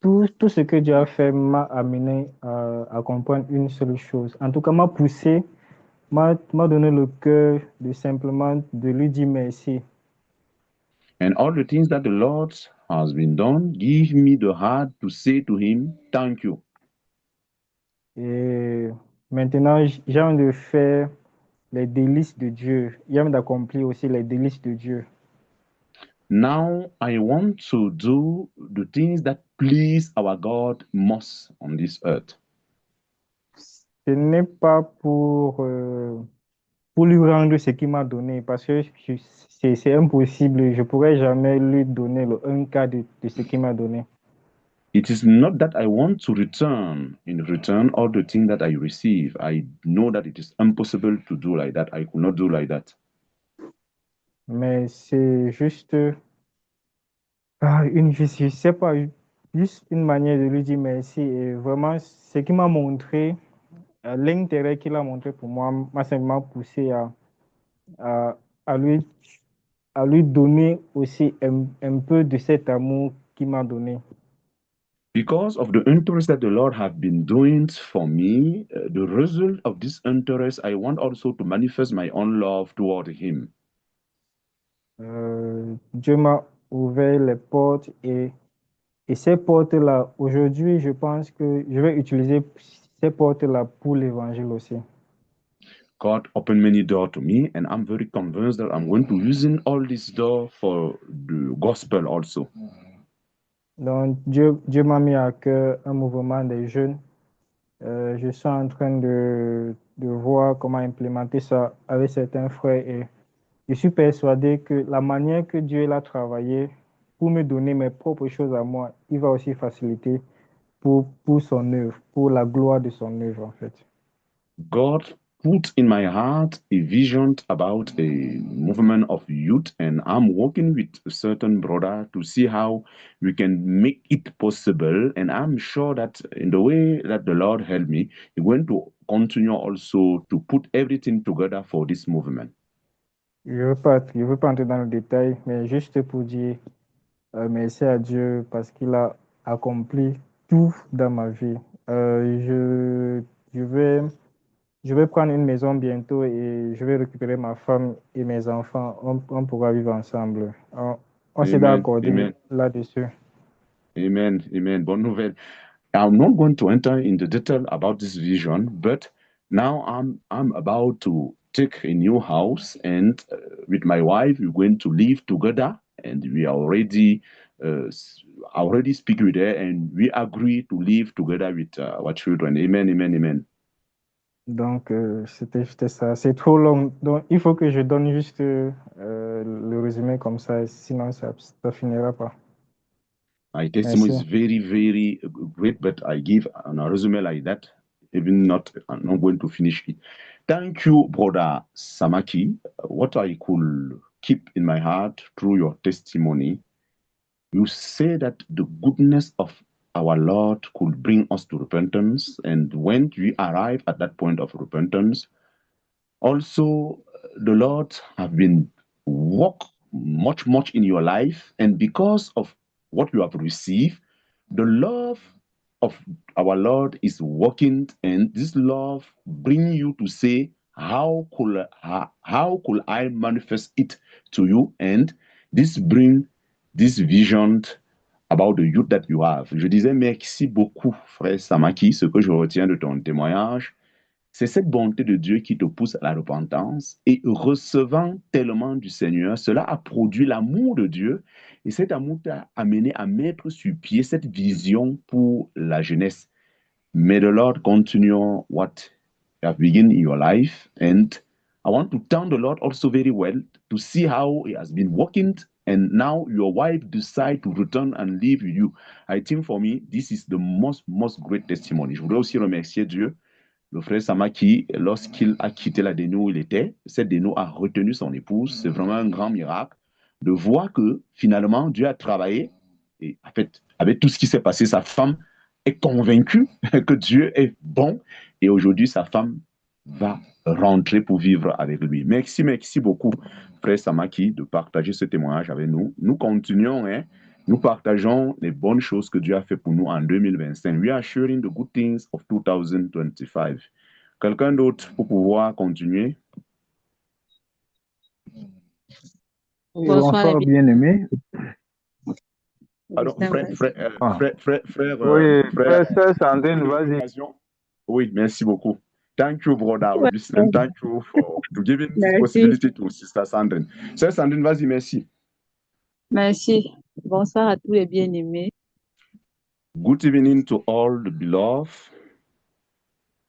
Tout ce que Dieu a fait m'a amené à comprendre une seule chose. En tout cas, m'a poussé, m'a donné le cœur de simplement de lui dire merci. And all the things that the Lord has been done, give me the heart to say to him, thank you. Et maintenant, j'ai envie de faire les délices de Dieu. J'ai envie d'accomplir aussi les délices de Dieu. Now I want to do the things that please our God most on this earth. Ce n'est pas pour lui rendre ce qu'il m'a donné, parce que c'est impossible. Je ne pourrais jamais lui donner le 1 quart de ce qu'il m'a donné. It is not that I want to return in return all the things that I receive. I know that it is impossible to do like that. I could not do like that. Mais c'est juste, je sais pas, juste une manière de lui dire merci. Et vraiment, ce qu'il m'a montré, l'intérêt qu'il a montré pour moi, m'a simplement poussé à, à lui, à lui donner aussi un peu de cet amour qu'il m'a donné. Because of the interest that the Lord have been doing for me, the result of this interest, I want also to manifest my own love toward Him. Dieu m'a ouvert les portes et ces portes-là, aujourd'hui, je pense que je vais utiliser ces portes-là pour l'évangile aussi. God opened many doors to me, and I'm very convinced that I'm going to using all these doors for the gospel also. Donc, Dieu m'a mis à cœur un mouvement des jeunes. Je suis en train de voir comment implémenter ça avec certains frères et je suis persuadé que la manière que Dieu l'a travaillé pour me donner mes propres choses à moi, il va aussi faciliter pour son œuvre, pour la gloire de son œuvre en fait. God put in my heart a vision about a movement of youth, and I'm working with a certain brother to see how we can make it possible. And I'm sure that in the way that the Lord helped me, He's going to continue also to put everything together for this movement. Je ne veux pas entrer dans le détail, mais juste pour dire merci à Dieu parce qu'il a accompli tout dans ma vie. Je vais prendre une maison bientôt et je vais récupérer ma femme et mes enfants. On pourra vivre ensemble. On s'est Amen. accordé Amen. là-dessus. Amen. Amen. Bonne nouvelle. I'm not going to enter into detail about this vision, but now I'm about to take a new house, and with my wife, we're going to live together, and we are already speak with her, and we agree to live together with our children. Amen. Amen. Amen. Donc, c'était juste ça. C'est trop long. Donc, il faut que je donne juste le résumé comme ça, sinon ça finira pas. My testimony Merci. is very, very great, but I give a resume like that. Even not, I'm not going to finish it. Thank you, Brother Samaki. What I could keep in my heart through your testimony, you say that the goodness of our Lord could bring us to repentance. And when we arrive at that point of repentance, also the Lord have been work much in your life. And because of what you have received, the love of our Lord is working, and this love bring you to say, how could I manifest it to you? And this bring this vision about the youth that you have. Je disais merci beaucoup, frère Samaki. Ce que je retiens de ton témoignage, c'est cette bonté de Dieu qui te pousse à la repentance et recevant tellement du Seigneur, cela a produit l'amour de Dieu et cet amour t'a amené à mettre sur pied cette vision pour la jeunesse. May the Lord continue what you have begun in your life. And I want to thank the Lord also very well to see how He has been working. And now your wife decide to return and live with you. I think for me, this is the most great testimony. Je voudrais aussi remercier Dieu, le frère Samaki, lorsqu'il a quitté la déno où il était, cette déno a retenu son épouse. C'est vraiment un grand miracle de voir que finalement Dieu a travaillé. Et en fait, avec tout ce qui s'est passé, sa femme est convaincue que Dieu est bon et aujourd'hui sa femme va rentrer pour vivre avec lui. Merci, merci beaucoup, frère Samaki, de partager ce témoignage avec nous. Nous continuons, hein, nous partageons les bonnes choses que Dieu a fait pour nous en 2025. We are sharing the good things of 2025. Quelqu'un d'autre pour pouvoir continuer? Bonsoir, bien-aimé. Alors, Frère Sandrine, vas-y. Oui, merci beaucoup. Thank you, brother Augustin. Thank you for giving this Merci. possibility to Sister Sandrine. Sister Sandrine, vas-y, merci. Merci. Bonsoir à tous les bien-aimés. Good evening to all the beloved.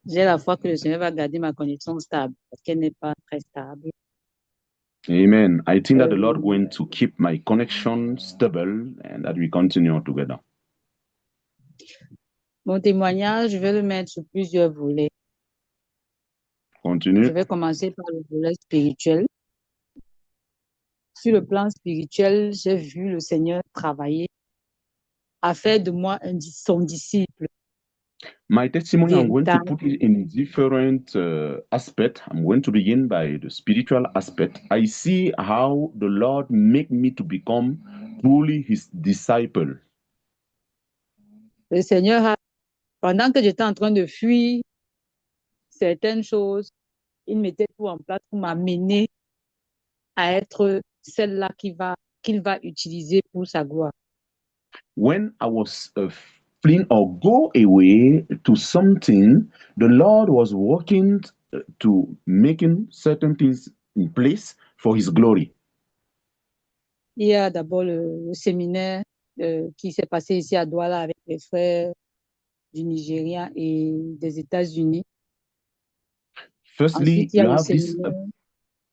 J'ai la foi que le Seigneur va garder ma connexion stable parce qu'elle n'est pas très stable. Amen. I think that the Lord going to keep my connection stable and that we continue together. Mon témoignage, je vais le mettre sur plusieurs volets. Continue. Je vais commencer par le volet spirituel. Sur le plan spirituel, j'ai vu le Seigneur travailler à faire de moi son disciple. My testimony, I'm going to put it in different aspects. I'm going to begin by the spiritual aspect. I see how the Lord make me to become truly His disciple. Le Seigneur, pendant que j'étais en train de fuir certaines choses, il mettait tout en place pour m'amener à être celle-là qu'il va utiliser pour sa gloire. When I was fleeing or go away to something, the Lord was working to making certain things in place for His glory. Il y a d'abord le séminaire qui s'est passé ici à Douala avec les frères du Nigeria et des États-Unis. Firstly, Ensuite, il y a you le have this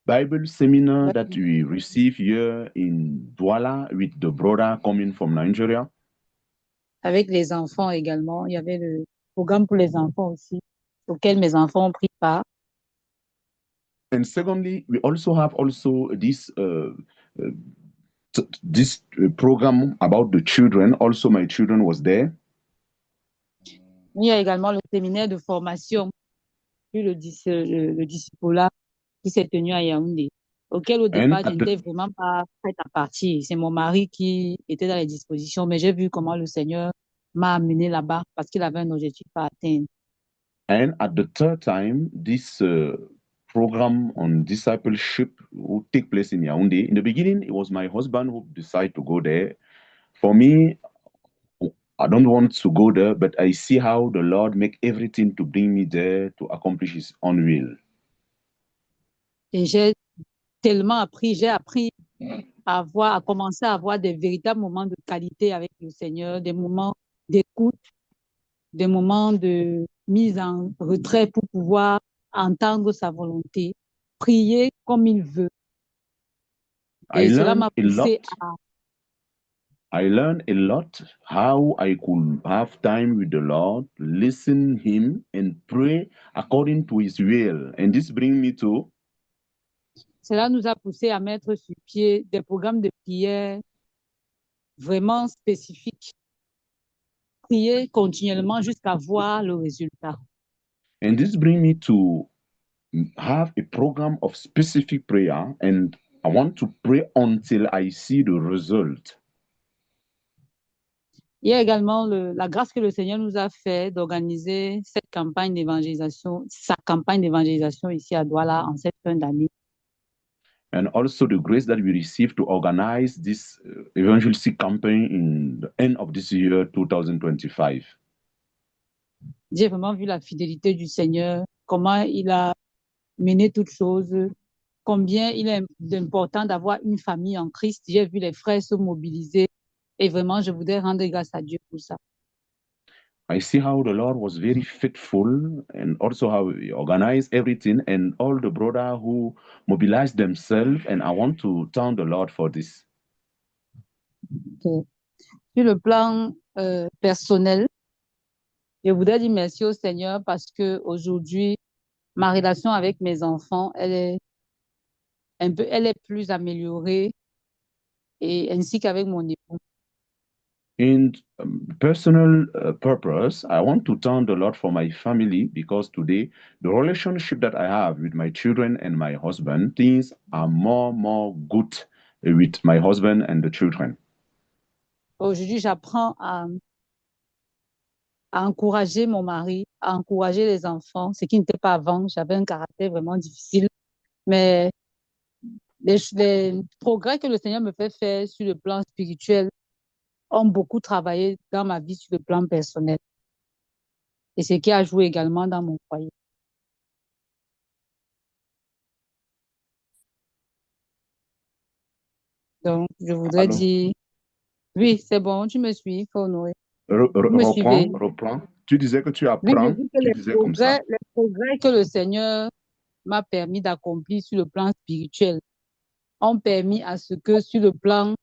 Bible seminar that we receive here in Douala with the brother coming from Nigeria. Avec les enfants également, il y avait le programme pour les enfants aussi, auquel mes enfants ont pris part. And secondly, we also have this program about the children. Also, my children was there. Il y a également le séminaire de formation sur le discipulat qui s'est tenu à Yaoundé, auquel au départ, je n'étais vraiment pas prête à partir. C'est mon mari qui était dans les dispositions, mais j'ai vu comment le Seigneur m'a amené là-bas parce qu'il avait un objectif à atteindre. And at the third time, this program on discipleship will take place in Yaoundé. In the beginning, it was my husband who decided to go there. For me, I don't want to go there, but I see how the Lord make everything to bring me there to accomplish His own will. Et j'ai tellement appris, j'ai appris à commencer à avoir des véritables moments de qualité avec le Seigneur, des moments d'écoute, des moments de mise en retrait pour pouvoir entendre sa volonté, prier comme il veut. Et cela m'a poussé à... I learned a lot how I could have time with the Lord, listen Him, and pray according to His will. And this brings me to... Cela nous a poussé à mettre sur pied des programmes de prière vraiment spécifiques. Prier continuellement jusqu'à voir le résultat. And this brings me to have a program of specific prayer, and I want to pray until I see the result. Il y a également la grâce que le Seigneur nous a fait d'organiser sa campagne d'évangélisation ici à Douala en cette fin d'année. and also the grace that we received to organize this evangelistic campaign in the end of this year, 2025. J'ai vraiment vu la fidélité du Seigneur, comment il a mené toutes choses, combien il est important d'avoir une famille en Christ. J'ai vu les frères se mobiliser et vraiment, je voudrais rendre grâce à Dieu pour ça. I see how the Lord was very faithful and also how He organized everything and all the brothers who mobilized themselves. And I want to thank the Lord for this. Sur le plan personnel, je voudrais dire merci au Seigneur parce que aujourd'hui, ma relation avec mes enfants, elle est plus améliorée et ainsi qu'avec mon époux. In personal purpose, I want to thank the Lord for my family because today the relationship that I have with my children and my husband, things are more good with my husband and the children. Aujourd'hui, j'apprends à encourager mon mari, à encourager les enfants, ce qui n'était pas avant. J'avais un caractère vraiment difficile, mais les progrès que le Seigneur me fait faire sur le plan spirituel ont beaucoup travaillé dans ma vie sur le plan personnel. Et ce qui a joué également dans mon foyer. Donc, je voudrais Allô? dire, oui, c'est bon, tu me suis, il faut honorer. Vous me suivez? Reprends. Tu disais que tu Oui, je apprends, dis que tu disais comme ça. les progrès que le Seigneur m'a permis d'accomplir sur le plan spirituel ont permis à ce que sur le plan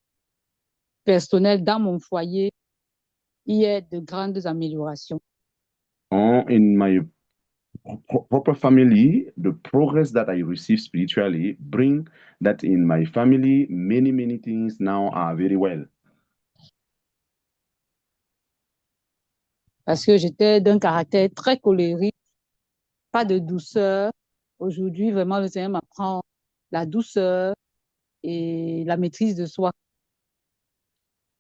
personnel, dans mon foyer, il y ait de grandes améliorations. In my proper family, the progress that I receive spiritually bring that in my family, many things now are very well. Parce que j'étais d'un caractère très colérique, pas de douceur. Aujourd'hui, vraiment, le Seigneur m'apprend la douceur et la maîtrise de soi.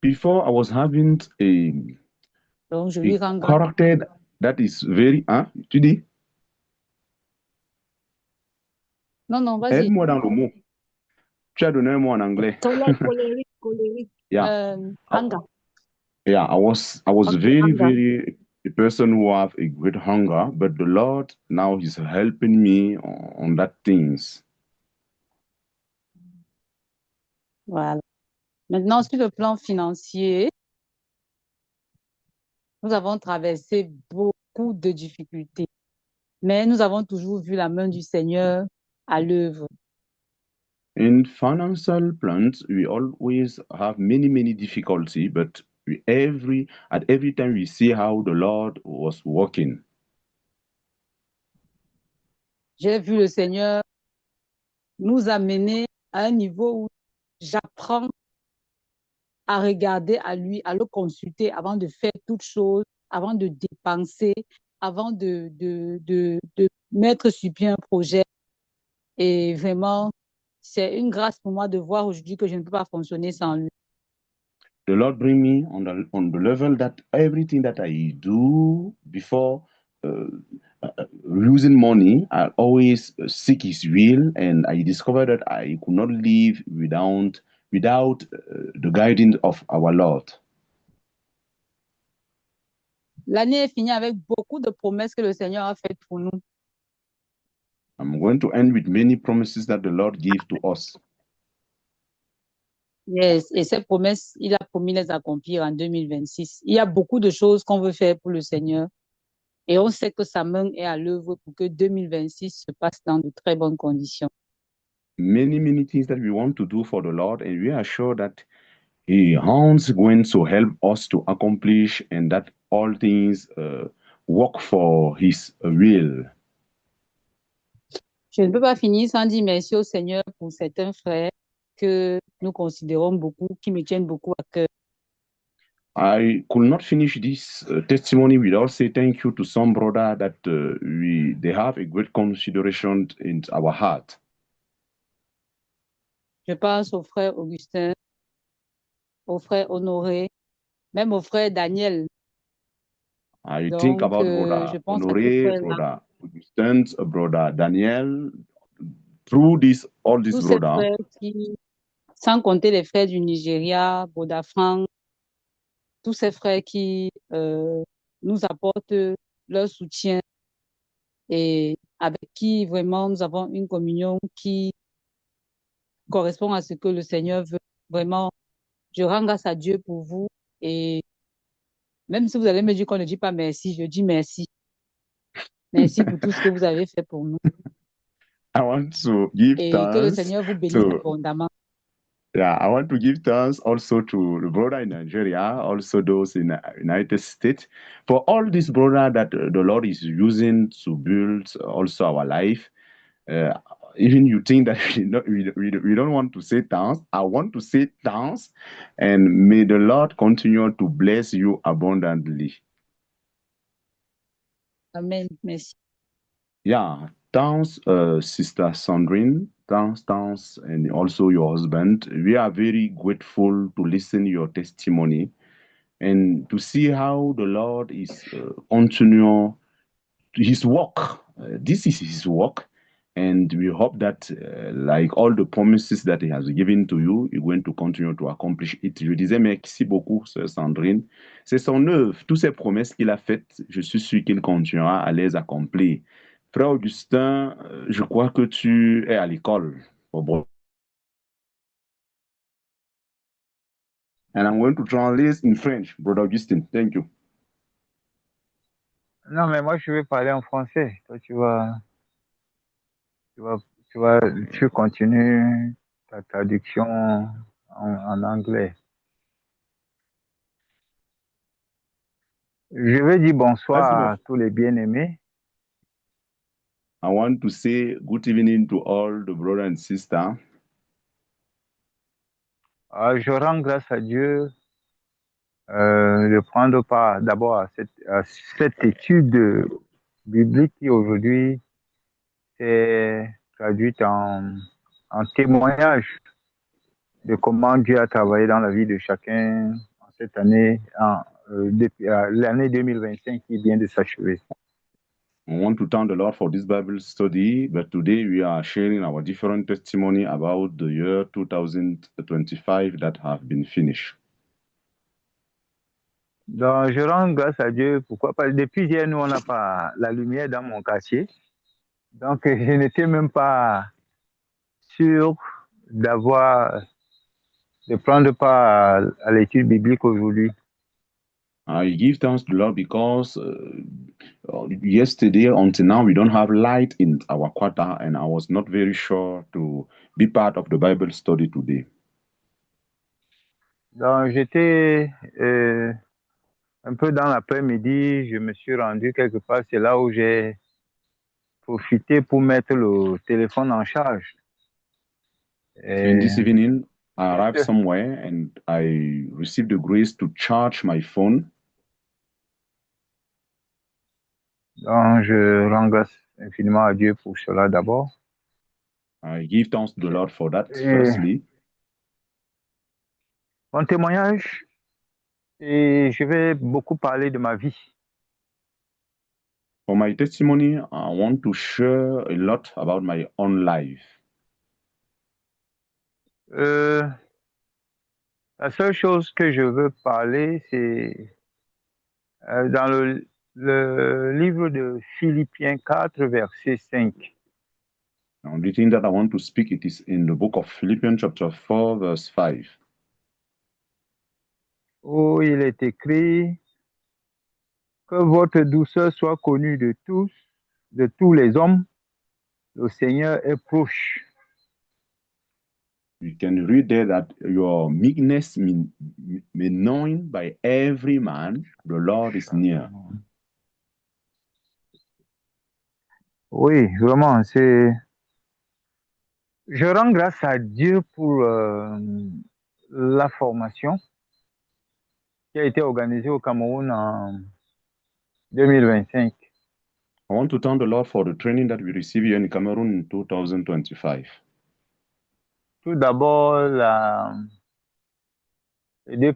Before I was having Donc, je lui a rends grâce. character that is very, hein, tu dis? Non, vas-y. Aide-moi dans le mot. Tu as donné un mot en anglais. Colérique. Yeah. Anger. Yeah, I was Okay, very, anger. very a person who have a great hunger, but the Lord now is helping me on that things. Voilà. Maintenant, sur le plan financier, nous avons traversé beaucoup de difficultés, mais nous avons toujours vu la main du Seigneur à l'œuvre. In financial plans, we always have many difficulty, but at every time we see how the Lord was working. J'ai vu le Seigneur nous amener à un niveau où j'apprends à regarder à lui, à le consulter avant de faire toute chose, avant de dépenser, avant de mettre sur pied un projet. Et vraiment, c'est une grâce pour moi de voir aujourd'hui que je ne peux pas fonctionner sans lui. The Lord bring me on the level that everything that I do before using money, I always seek His will, and I discovered that I could not live without the guidance of our Lord. L'année est finie avec beaucoup de promesses que le Seigneur a faites pour nous. I'm going to end with many promises that the Lord gave to us. Yes, et ces promesses, il a promis les accomplir en 2026. Il y a beaucoup de choses qu'on veut faire pour le Seigneur. Et on sait que sa main est à l'œuvre pour que 2026 se passe dans de très bonnes conditions. Many things that we want to do for the Lord, and we are sure that He is going to help us to accomplish and that all things work for His will. Je ne peux pas finir sans dire merci au Seigneur pour certains frères que nous considérons beaucoup, qui me tiennent beaucoup à cœur. I could not finish this testimony without saying thank you to some brother that they have a great consideration in our heart. Je pense au frère Augustin, au frère Honoré, même au frère Daniel. I Donc, think about je brother pense à Honoré, tous brother Augustin, brother Daniel, through all these Tous ces brothers, frères qui, sans compter les frères du Nigeria, Bodafran, tous ces frères qui nous apportent leur soutien et avec qui vraiment nous avons une communion qui correspond à ce que le Seigneur veut. Vraiment, je rends grâce à Dieu pour vous et même si vous allez me dire qu'on ne dit pas merci, je dis merci. Merci pour tout ce que vous avez fait pour nous I want to give et que le thanks Seigneur vous bénisse to abondamment. Yeah, I want to give thanks also to the brother in Nigeria, also those in the United States, for all these brother that the Lord is using to build also our life. Even you think that we don't want to say thanks, I want to say thanks, and may the Lord continue to bless you abundantly. Amen. Merci. Yeah, thanks, Sister Sandrine. Thanks, and also your husband. We are very grateful to listen your testimony and to see how the Lord is continue His work. This is His work, and we hope that, like all the promises that He has given to you, you're going to continue to accomplish it. Je disais merci beaucoup, Sœur Sandrine. C'est son œuvre, toutes ces promesses qu'il a faites, je suis sûr qu'il continuera à les accomplir. Frère Augustin, je crois que tu es à l'école. Oh, bon. And I'm going to translate in French, Brother Augustin. Thank you. Non, mais moi, je vais parler en français. Toi, tu continues ta traduction en anglais. Je vais dire bonsoir à tous les bien-aimés. I want to say good evening to all the brothers and sisters. Je rends grâce à Dieu de prendre part d'abord à cette étude biblique qui aujourd'hui est traduite en témoignage de comment Dieu a travaillé dans la vie de chacun en cette année, depuis l'année 2025 qui vient de s'achever. I want to thank the Lord for this Bible study, but today we are sharing our different testimony about the year 2025 that have been finished. Donc, je rends grâce à Dieu. Pourquoi? Parce que depuis hier, nous, on n'a pas la lumière dans mon quartier. Donc, je n'étais même pas sûr de prendre part à l'étude biblique aujourd'hui. I give thanks to the Lord because yesterday until now we don't have light in our quarter, and I was not very sure to be part of the Bible study today. Donc, j'étais un peu dans l'après-midi, je me suis rendu quelque part, c'est là où j'ai profité pour mettre le téléphone en charge. In this evening, I arrived somewhere and I received the grace to charge my phone. Donc, je rends grâce infiniment à Dieu pour cela d'abord. I give thanks to the Lord for that, firstly. Mon témoignage, et je vais beaucoup parler de ma vie. For my testimony, I want to share a lot about my own life. La seule chose que je veux parler, c'est dans le livre de Philippiens 4, verset 5. The only thing that I want to speak, it is in the book of Philippians chapter 4, verse 5. Où il est écrit que votre douceur soit connue de tous les hommes. Le Seigneur est proche. You can read there that your meekness may known by every man, the Lord is near. Oui, vraiment, je rends grâce à Dieu pour la formation qui a été organisée au Cameroun en 2025. I want to thank the Lord for the training that we received here in Cameroon in 2025. Tout d'abord, les 2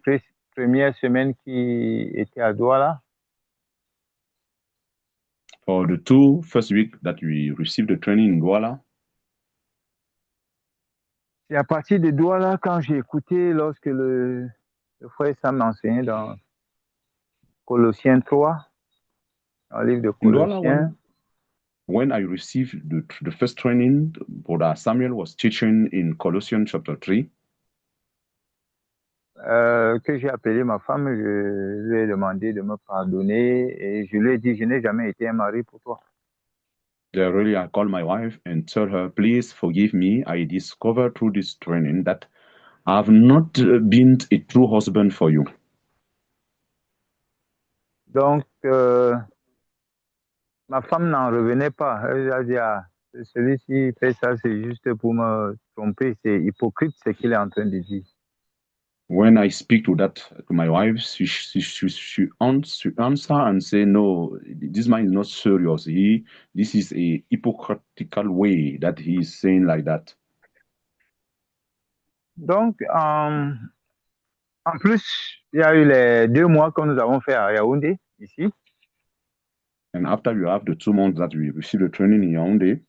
premières semaines qui étaient à Douala. For the 2 first weeks that we received the training in Douala. C'est à partir de Douala, quand j'ai écouté, lorsque le frère Sam enseignait dans Colossiens 3, dans le livre de In Douala, Colossiens, when I received the first training, Brother Samuel was teaching in Colossians chapter 3. que j'ai appelé ma femme, je lui ai demandé de me pardonner et je lui ai dit, je n'ai jamais été un mari pour toi. There really, I called my wife and told her, please forgive me. I discovered through this training that I have not been a true husband for you. Donc, ma femme n'en revenait pas. Elle a dit, ah, celui-ci fait ça, c'est juste pour me tromper. C'est hypocrite ce qu'il est en train de dire. When I speak to my wife, she answer and say, no, this man is not serious. This is a hypocritical way that he is saying like that. Donc, en plus, il y a eu les 2 mois que nous avons fait à Yaoundé, ici. And after you have the 2 months that we received the training in Yaoundé,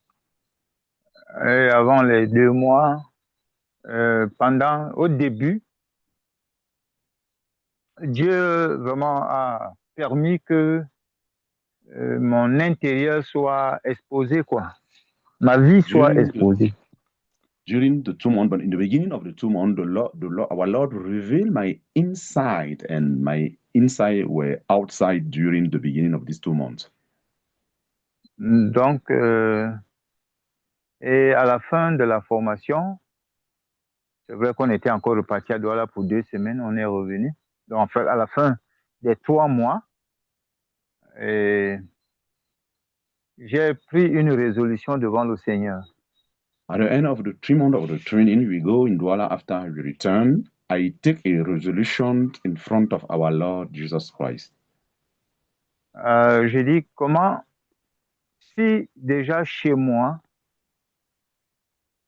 Et avant les 2 mois, au début, Dieu vraiment a permis que mon intérieur soit exposé, quoi. Ma vie soit exposée. During the 2 months, but in the beginning of the 2 months, our Lord revealed my inside, and my inside were outside during the beginning of these 2 months. Donc, et à la fin de la formation, c'est vrai qu'on était encore reparti à Douala pour 2 semaines, on est revenu. Donc, en fait, à la fin des 3 mois, j'ai pris une résolution devant le Seigneur. At the end of the 3 months of the training, we go in Douala after we return. I take a resolution in front of our Lord Jesus Christ. J'ai dit, comment, si déjà chez moi,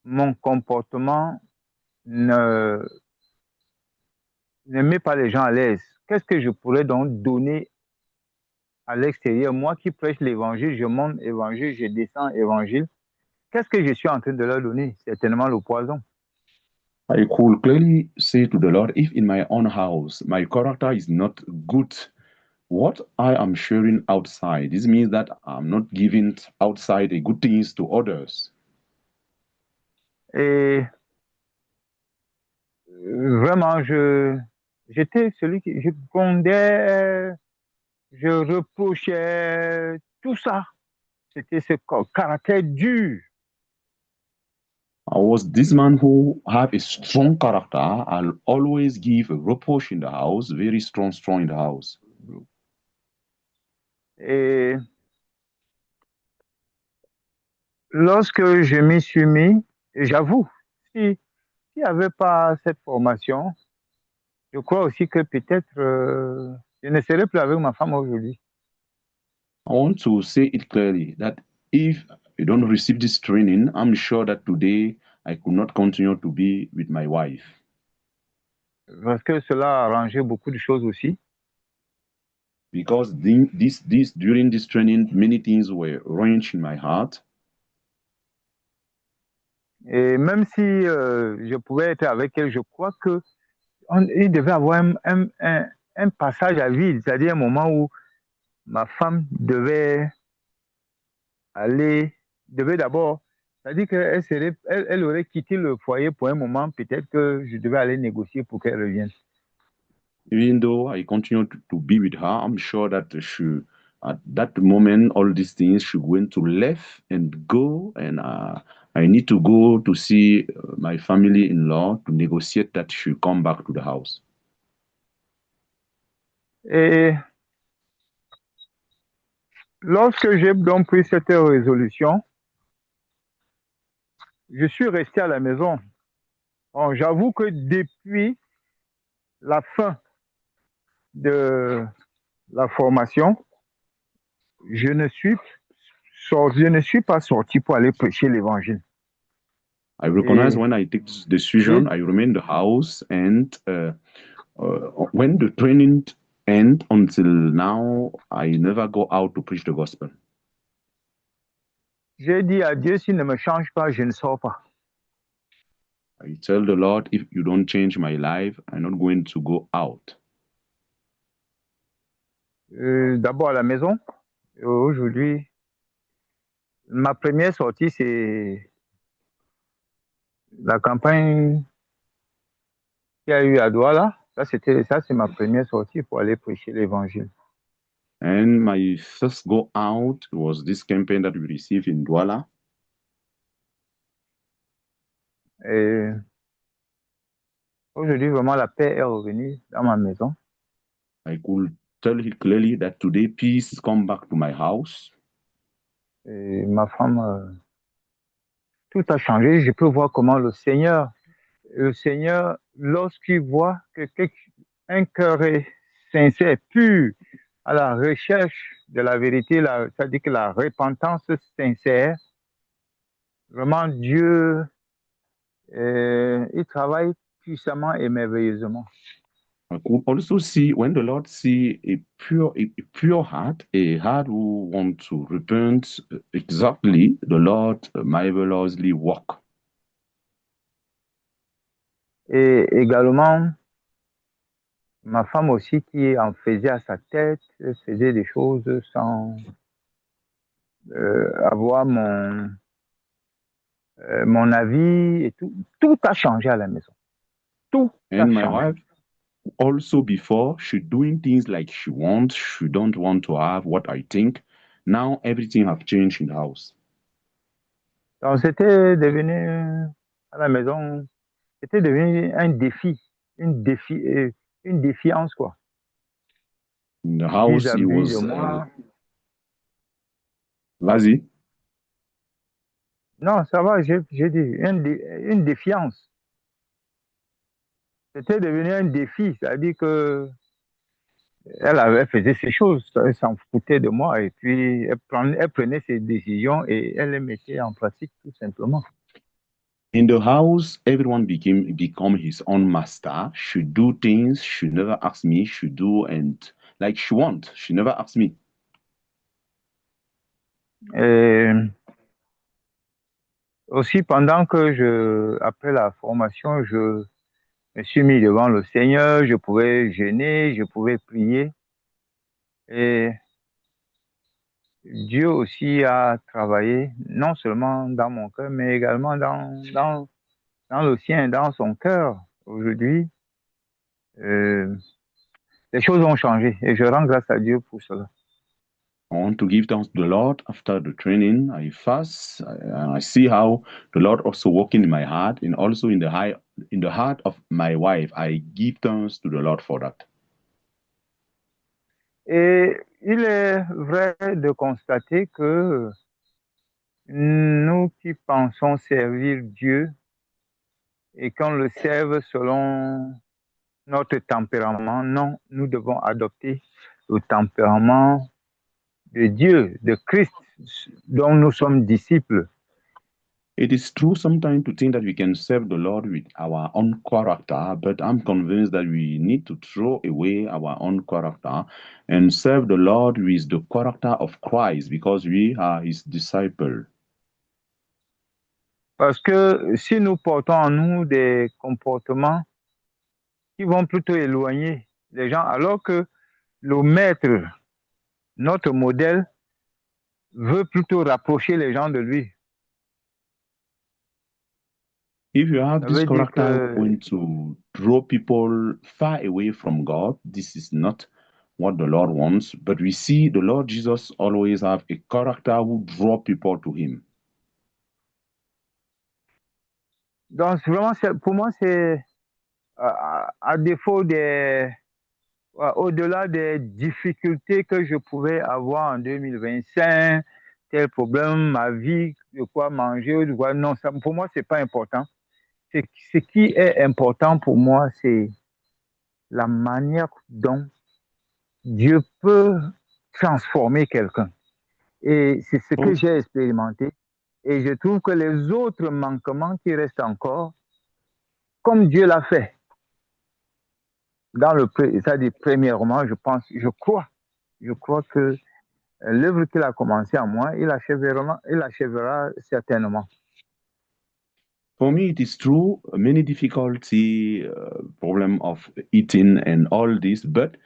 mon comportement ne met pas les gens à l'aise, qu'est-ce que je pourrais donc donner à l'extérieur? Moi qui prêche l'évangile, je monte évangile, je descends évangile. Qu'est-ce que je suis en train de leur donner? Certainement le poison. I could clearly say to the Lord, if in my own house my character is not good, what I am sharing outside, this means that I'm not giving outside the good things to others. Et vraiment, j'étais celui qui, je grondais, je reprochais, tout ça. C'était ce caractère dur. I was this man who have a strong character. I'll always give a reproach in the house, very strong in the house. Et lorsque je m'y suis mis, et j'avoue, s'il n'y avait pas cette formation, je crois aussi que peut-être je ne serais plus avec ma femme aujourd'hui. I want to say it clearly that if I don't receive this training, I'm sure that today I could not continue to be with my wife. Parce que cela a arrangé beaucoup de choses aussi. Because during this training, many things were arranged in my heart. Et même si je pouvais être avec elle, je crois que il devait avoir un passage à vide, c'est-à-dire un moment où ma femme devait d'abord, c'est-à-dire qu'elle aurait quitté le foyer pour un moment, peut-être que je devais aller négocier pour qu'elle revienne. Even though I continue to be with her, I'm sure that at that moment, all these things should going to left and go, and I need to go to see my family-in-law to negotiate that she come back to the house. Et lorsque j'ai donc pris cette résolution, je suis resté à la maison. Bon, j'avoue que depuis la fin de la formation, je ne suis pas sorti pour aller prêcher l'évangile. I recognize when I take this decision, I remain in the house, and when the training ends until now, I never go out to preach the gospel. J'ai dit à Dieu, s'il ne me change pas, je ne sors pas. I tell the Lord, if you don't change my life, I'm not going to go out. D'abord à la maison. Aujourd'hui, ma première sortie, c'est la campagne qu'il y a eu à Douala. Ça, c'est ma première sortie pour aller prêcher l'évangile. And my first go out was this campaign that we received in Douala. Et aujourd'hui, vraiment, la paix est revenue dans ma maison. I could tell you clearly that today peace come back to my house. Et ma femme, tout a changé. Je peux voir comment le Seigneur, lorsqu'il voit que un cœur est sincère, pur, à la recherche de la vérité, c'est-à-dire que la repentance sincère, vraiment Dieu, il travaille puissamment et merveilleusement. I could also see when the Lord see a pure heart, a heart who want to repent exactly, the Lord marvelously work. Et également, ma femme aussi qui en faisait à sa tête, faisait des choses sans avoir mon avis et tout. Tout a changé à la maison. Tout a And my changé. wife also before she doing things like she wants, she don't want to have what I think. Now everything have changed in the house. Donc c'était devenu à la maison, c'était devenu un défi, une défiance quoi. In the house, it Vis-à-vis was de moi. Vas-y. Non, ça va, j'ai dit une défiance. C'était devenu un défi, c'est-à-dire que elle faisait ses choses, elle s'en foutait de moi et puis elle prenait ses décisions et elle les mettait en pratique tout simplement. In the house, everyone become his own master. She do things she never asked me. She do and like she want. She never asked me. Et aussi pendant que après la formation, je me suis mis devant le Seigneur, je pouvais jeûner, je pouvais prier. Et Dieu aussi a travaillé, non seulement dans mon cœur, mais également dans le sien, dans son cœur. Aujourd'hui, les choses ont changé et je rends grâce à Dieu pour cela. I want to give thanks to the Lord after the training. I fast. I see how the Lord also working in my heart and also in the heart of my wife. I give thanks to the Lord for that. Et il est vrai de constater que nous qui pensons servir Dieu et qu'on le serve selon notre tempérament, non, nous devons adopter le tempérament de Dieu, de Christ, dont nous sommes disciples. It is true sometimes to think that we can serve the Lord with our own character, but I'm convinced that we need to throw away our own character and serve the Lord with the character of Christ because we are his disciples. Parce que si nous portons en nous des comportements qui vont plutôt éloigner les gens, alors que le maître, notre modèle, veut plutôt rapprocher les gens de lui. If you have Ça this veut dire character que going to draw people far away from God, this is not what the Lord wants. But we see the Lord Jesus always have a character who draw people to him. donc vraiment, pour moi, c'est à défaut au-delà des difficultés que je pouvais avoir en 2025, tel problème, ma vie, de quoi manger, de quoi, non, ça, pour moi, c'est pas important. Ce qui est important pour moi, c'est la manière dont Dieu peut transformer quelqu'un. Et c'est ce que j'ai expérimenté. Et je trouve que les autres manquements qui restent encore, comme Dieu l'a fait, c'est-à-dire premièrement, je crois que l'œuvre qu'il a commencé en moi, il achèvera certainement. For me, it is true, many difficulty, problem of eating and all this, but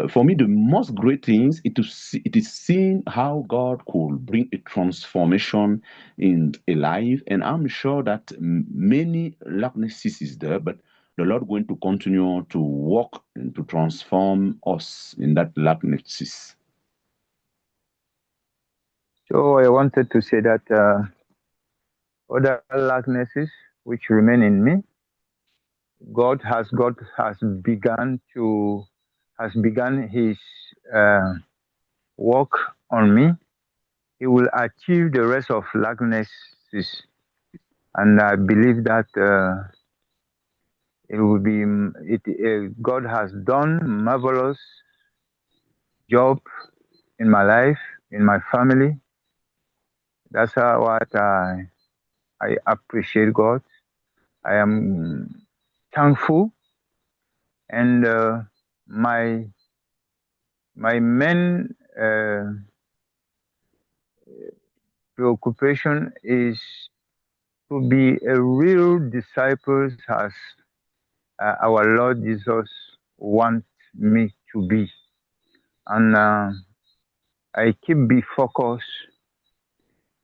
for me, the most great things it is seeing how God could bring a transformation in a life, and I'm sure that many lacknesses is there, but the Lord going to continue to work and to transform us in that lacknesses. So I wanted to say that other likenesses which remain in me, God has begun His work on me. He will achieve the rest of likenesses, and I believe that it will be. God has done marvelous job in my life, in my family. That's what I appreciate God. I am thankful, and my main preoccupation is to be a real disciple as our Lord Jesus wants me to be, and I keep be focused,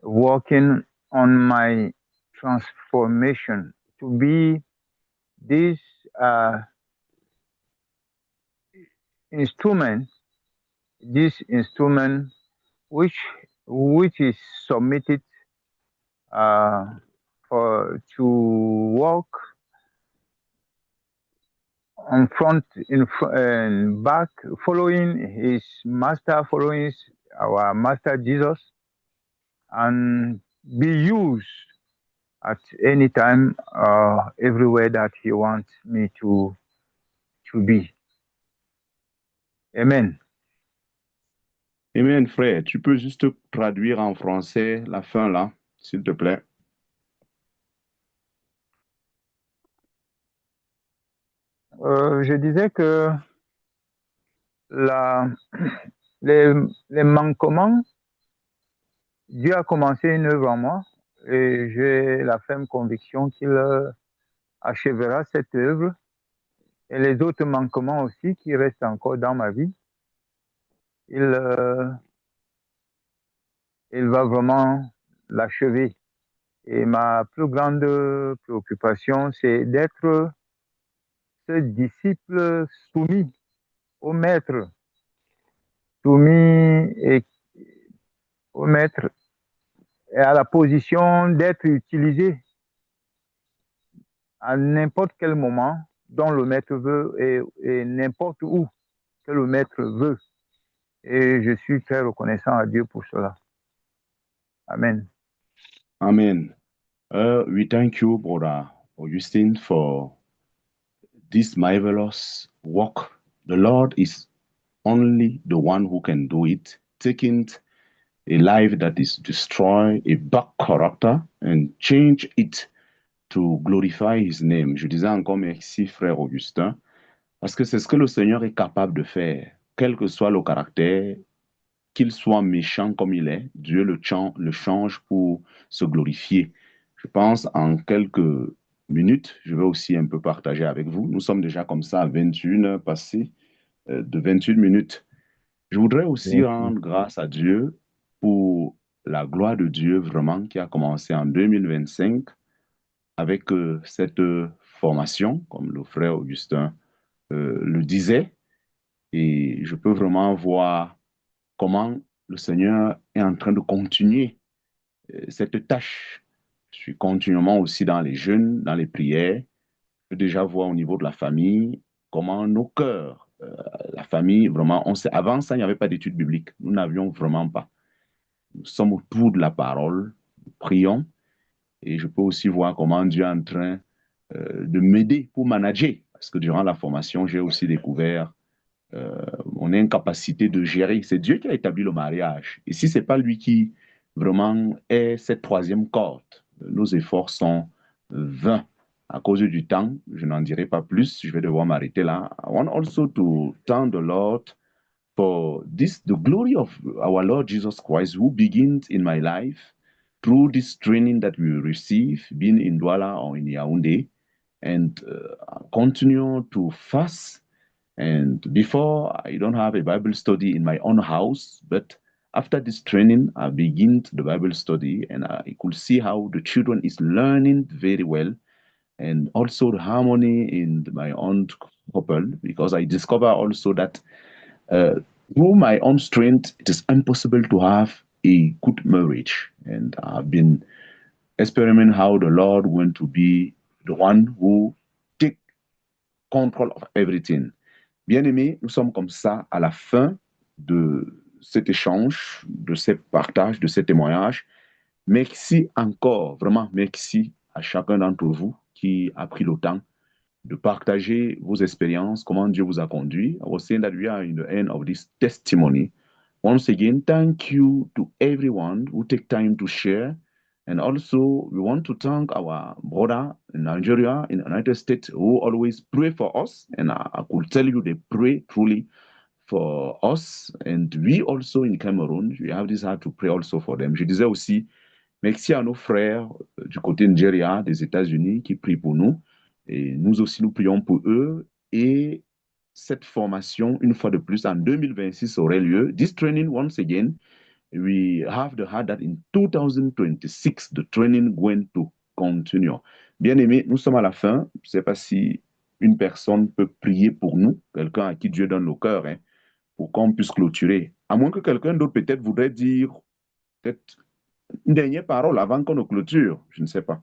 working on my transformation to be this instrument which is submitted to walk on front and back, following our master Jesus, and be used at any time, everywhere that he wants me to be. Amen. Amen, frère. Tu peux juste traduire en français la fin là, s'il te plaît. Je disais que les manquements, Dieu a commencé une œuvre en moi et j'ai la ferme conviction qu'il achèvera cette œuvre, et les autres manquements aussi qui restent encore dans ma vie, il va vraiment l'achever. Et ma plus grande préoccupation, c'est d'être ce disciple soumis au maître, et à la position d'être utilisé à n'importe quel moment dont le maître veut, et n'importe où que le maître veut. Et je suis très reconnaissant à Dieu pour cela. Amen. Amen. We thank you, Brother Augustine, for this marvelous work. The Lord is only the one who can do it, taking a life that is destroyed, a bad character, and change it to glorify his name. Je disais encore merci, frère Augustin, parce que c'est ce que le Seigneur est capable de faire, quel que soit le caractère, qu'il soit méchant comme il est, Dieu le change pour se glorifier. Je pense en quelques minutes, je vais aussi un peu partager avec vous. Nous sommes déjà comme ça à 21 heures passées de 28 minutes. Je voudrais aussi rendre grâce à Dieu pour la gloire de Dieu vraiment qui a commencé en 2025 avec cette formation, comme le frère Augustin le disait. Et je peux vraiment voir comment le Seigneur est en train de continuer cette tâche. Je suis continuellement aussi dans les jeûnes, dans les prières. Je peux déjà voir au niveau de la famille comment nos cœurs, la famille, vraiment, avant ça, il n'y avait pas d'études bibliques. Nous n'avions vraiment pas. Nous sommes autour de la parole, nous prions, et je peux aussi voir comment Dieu est en train de m'aider pour manager. Parce que durant la formation, j'ai aussi découvert mon incapacité de gérer. C'est Dieu qui a établi le mariage. Et si ce n'est pas lui qui vraiment est cette troisième corde, nos efforts sont vains. À cause du temps, je n'en dirai pas plus. Je vais devoir m'arrêter là. I want also to thank the Lord for this, the glory of our Lord Jesus Christ, who begins in my life through this training that we receive, being in Douala or in Yaoundé, and continue to fast. And before, I don't have a Bible study in my own house, but after this training, I begin the Bible study, and I could see how the children is learning very well, and also the harmony in my own couple, because I discover also that through my own strength, it is impossible to have a good marriage. And I've been experimenting how the Lord going to be the one who take control of everything. Bien-aimés, nous sommes comme ça à la fin de cet échange, de ce partage, de ce témoignage. Merci encore, vraiment merci à chacun d'entre vous qui a pris le temps de partager vos expériences, comment Dieu vous a conduit. I was saying that we are in the end of this testimony. Once again, thank you to everyone who take time to share. And also, we want to thank our brother in Nigeria, in the United States, who always pray for us. And I could tell you they pray truly for us. And we also in Cameroon, we have this heart to pray also for them. Je disais aussi, merci à nos frères du côté Nigeria, des États-Unis, qui prient pour nous. Et nous aussi, nous prions pour eux. Et cette formation, une fois de plus, en 2026 aurait lieu. This training, once again, we have the heart that in 2026, the training going to continue. Bien aimé, nous sommes à la fin. Je ne sais pas si une personne peut prier pour nous, quelqu'un à qui Dieu donne le cœur, hein, pour qu'on puisse clôturer. À moins que quelqu'un d'autre peut-être voudrait dire peut-être une dernière parole avant qu'on ne clôture. Je ne sais pas.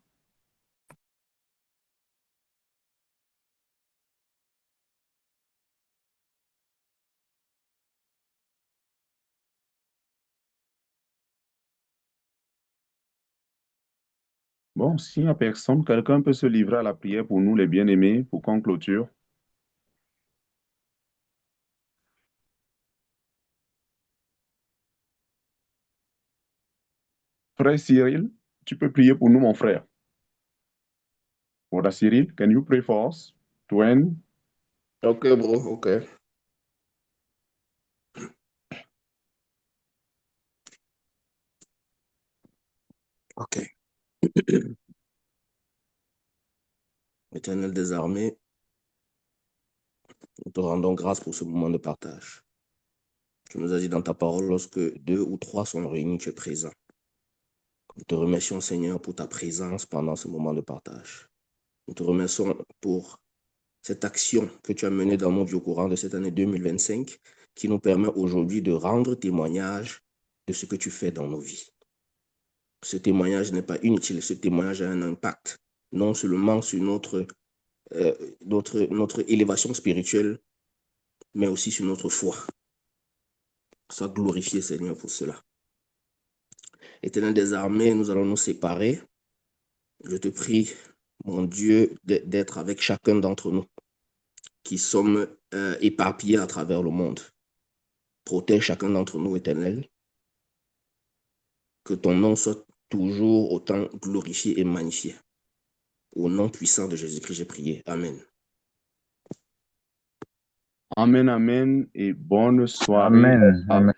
Bon, s'il n'y a personne, quelqu'un peut se livrer à la prière pour nous, les bien-aimés, pour qu'on clôture. Frère Cyril, tu peux prier pour nous, mon frère. Brother Cyril, can you pray for us to end? Ok, bro, ok. Ok. Éternel des armées, nous te rendons grâce pour ce moment de partage. Tu nous as dit dans ta parole, lorsque 2 ou 3 sont réunis, tu es présent. Nous te remercions, Seigneur, pour ta présence pendant ce moment de partage. Nous te remercions pour cette action que tu as menée dans nos vies au courant de cette année 2025, qui nous permet aujourd'hui de rendre témoignage de ce que tu fais dans nos vies. Ce témoignage n'est pas inutile, ce témoignage a un impact, non seulement sur notre élévation spirituelle, mais aussi sur notre foi. Sois glorifié, Seigneur, pour cela. Éternel des armées, nous allons nous séparer. Je te prie, mon Dieu, d'être avec chacun d'entre nous qui sommes éparpillés à travers le monde. Protège chacun d'entre nous, Éternel. Que ton nom soit toujours autant glorifié et magnifié. Au nom puissant de Jésus-Christ, j'ai prié. Amen. Amen, amen et bonne soirée. Amen. Amen.